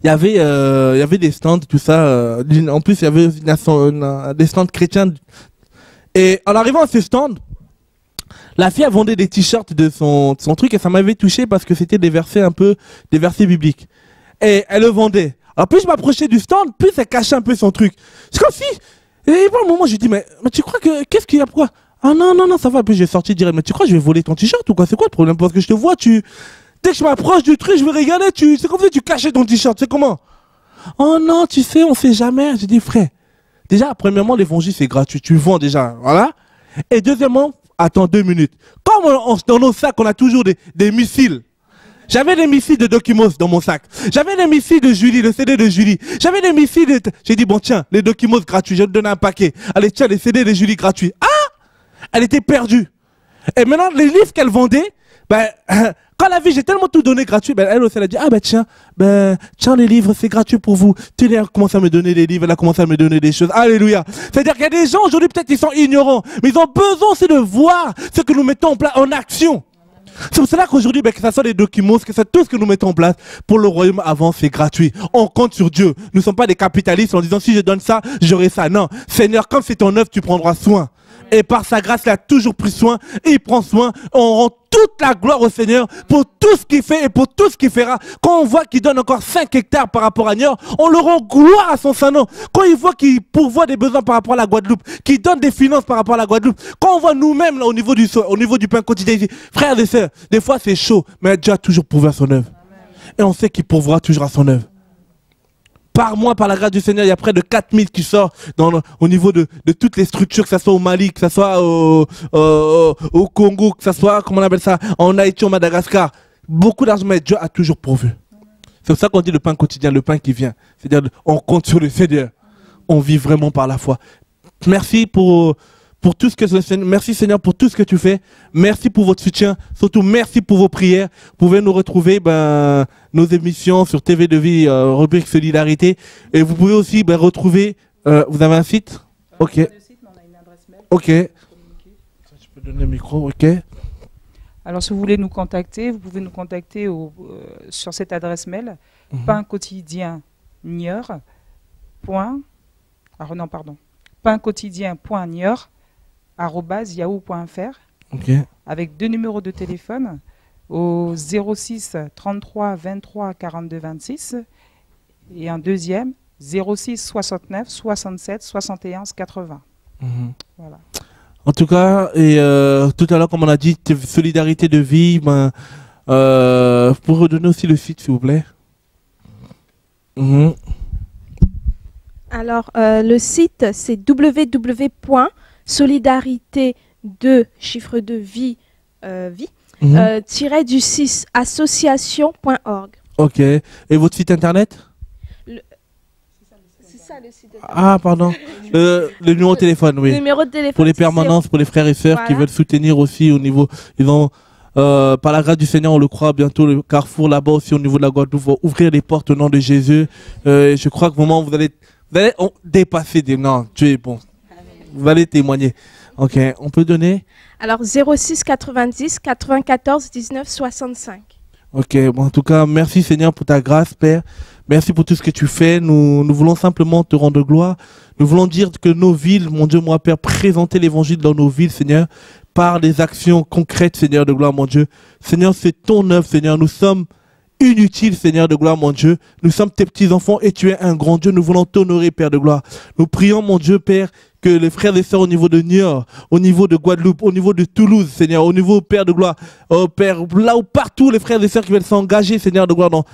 Il y avait des stands, tout ça. En plus, il y avait des stands chrétiens. Et en arrivant à ce stand, la fille a vendu des t-shirts de son truc et ça m'avait touché parce que c'était des versets bibliques. Et elle le vendait. Alors plus je m'approchais du stand, plus elle cachait un peu son truc. C'est comme si... Et pour un moment, je lui dis, mais tu crois que... Qu'est-ce qu'il y a, pourquoi? Ah non, ça va. Puis j'ai sorti direct. Mais tu crois que je vais voler ton t-shirt ou quoi? C'est quoi le problème? Parce que je te vois, dès que je m'approche du truc, je vais regarder, c'est comme si tu cachais ton t-shirt. C'est comment? Oh non, tu sais, on sait jamais. J'ai dit, frère, déjà, premièrement, l'évangile, c'est gratuit. Tu vends déjà, voilà. Et deuxièmement, attends 2 minutes. Comme dans nos sacs, on a toujours des missiles. J'avais des missiles de Documos dans mon sac. J'avais des missiles de Julie, le CD de Julie. J'avais des missiles de... J'ai dit, bon tiens, les Documos gratuits, je vais te donner un paquet. Allez, tiens, les CD de Julie gratuits. Ah! Elle était perdue. Et maintenant, les livres qu'elle vendait, quand elle a vu, j'ai tellement tout donné gratuit, elle aussi, elle a dit, ah tiens, les livres, c'est gratuit pour vous. Elle a commencé à me donner des livres, elle a commencé à me donner des choses. Alléluia. C'est-à-dire qu'il y a des gens aujourd'hui, peut-être ils sont ignorants, mais ils ont besoin aussi de voir ce que nous mettons en place en action. C'est pour cela qu'aujourd'hui, que ce soit des documents, que ce soit tout ce que nous mettons en place, pour le royaume avant, c'est gratuit. On compte sur Dieu. Nous ne sommes pas des capitalistes en disant, si je donne ça, j'aurai ça. Non. Seigneur, comme c'est ton œuvre, tu prendras soin. Et par sa grâce, il a toujours pris soin. Et il prend soin. On rend toute la gloire au Seigneur pour tout ce qu'il fait et pour tout ce qu'il fera. Quand on voit qu'il donne encore 5 hectares par rapport à Niort, on le rend gloire à son saint nom. Quand il voit qu'il pourvoit des besoins par rapport à la Guadeloupe, qu'il donne des finances par rapport à la Guadeloupe, quand on voit nous-mêmes là, au niveau du pain quotidien ici, frères et sœurs, des fois c'est chaud, mais Dieu a toujours pourvu à son œuvre. Et on sait qu'il pourvoira toujours à son œuvre. Par mois, par la grâce du Seigneur, il y a près de 4000 qui sortent au niveau de toutes les structures, que ce soit au Mali, que ce soit au Congo, que ce soit, comment on appelle ça, en Haïti, au Madagascar. Beaucoup d'argent, mais Dieu a toujours pourvu. C'est pour ça qu'on dit le pain quotidien, le pain qui vient. C'est-à-dire, on compte sur le Seigneur. On vit vraiment par la foi. Merci pour tout ce que merci Seigneur pour tout ce que tu fais. Merci pour votre soutien. Surtout merci pour vos prières. Vous pouvez nous retrouver nos émissions sur TV de Vie, rubrique Solidarité. Et vous pouvez aussi retrouver. Vous avez un site? Ok. Ok. Donner le micro, ok. Alors, si vous voulez nous contacter, vous pouvez nous contacter sur cette adresse mail, painquotidien.nieur@yahoo.fr, avec 2 numéros de téléphone au 06 33 23 42 26 et un deuxième 06 69 67 71 80. Voilà. En tout cas, et tout à l'heure, comme on a dit, solidarité de vie, pour redonner aussi le site, s'il vous plaît. Alors, le site, c'est www.solidarité2-vie-du-6 association.org. Ok. Et votre site internet? C'est ça le site internet. Ah, pardon. Le numéro de téléphone, oui. Le numéro de téléphone. Pour les permanences, pour les frères et sœurs qui veulent soutenir aussi au niveau. Ils ont, par la grâce du Seigneur, on le croit, bientôt le carrefour là-bas aussi au niveau de la Guadeloupe va ouvrir les portes au nom de Jésus. Je crois que vraiment vous allez dépasser des. Non, tu es bon. Vous allez témoigner. Ok, on peut donner? Alors 06 90 94 19 65. Ok, bon, en tout cas, merci Seigneur pour ta grâce, Père. Merci pour tout ce que tu fais. Nous voulons simplement te rendre gloire. Nous voulons dire que nos villes, mon Dieu, mon Père, présenter l'évangile dans nos villes, Seigneur, par des actions concrètes, Seigneur de gloire, mon Dieu. Seigneur, c'est ton œuvre, Seigneur. Nous sommes inutiles, Seigneur de gloire, mon Dieu. Nous sommes tes petits-enfants et tu es un grand Dieu. Nous voulons t'honorer, Père de gloire. Nous prions, mon Dieu, Père, que les frères et sœurs au niveau de Niort, au niveau de Guadeloupe, au niveau de Toulouse, Seigneur, au niveau, Père de gloire, Père, là où partout les frères et sœurs qui veulent s'engager, Seigneur de gloire, dans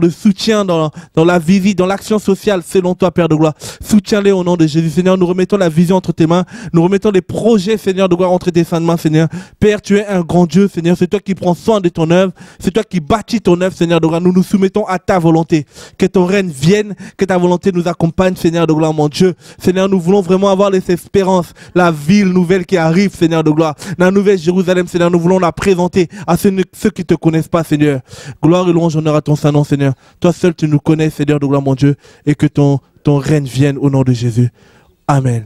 le soutien, dans la visite, dans l'action sociale, selon toi, Père de gloire. Soutiens-les au nom de Jésus, Seigneur. Nous remettons la vision entre tes mains. Nous remettons les projets, Seigneur de gloire, entre tes saintes mains, Seigneur. Père, tu es un grand Dieu, Seigneur. C'est toi qui prends soin de ton œuvre. C'est toi qui bâtis ton œuvre, Seigneur de gloire. Nous nous soumettons à ta volonté. Que ton règne vienne, que ta volonté nous accompagne, Seigneur de gloire, mon Dieu. Seigneur, nous voulons vraiment avoir les espérances, la ville nouvelle qui arrive, Seigneur de gloire. La nouvelle Jérusalem, Seigneur, nous voulons la présenter à ceux qui ne te connaissent pas, Seigneur. Gloire et louange, honneur à ton Saint-Nom, Seigneur. Toi seul, tu nous connais, Seigneur de gloire, mon Dieu, et que ton règne vienne au nom de Jésus. Amen.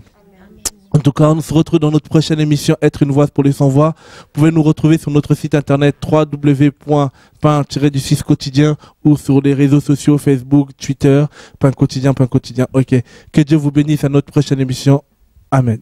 En tout cas, on se retrouve dans notre prochaine émission Être une voix pour les sans-voix. Vous pouvez nous retrouver sur notre site internet www.pain-du6 quotidien ou sur les réseaux sociaux Facebook, Twitter, pain quotidien. Ok. Que Dieu vous bénisse à notre prochaine émission. Amen.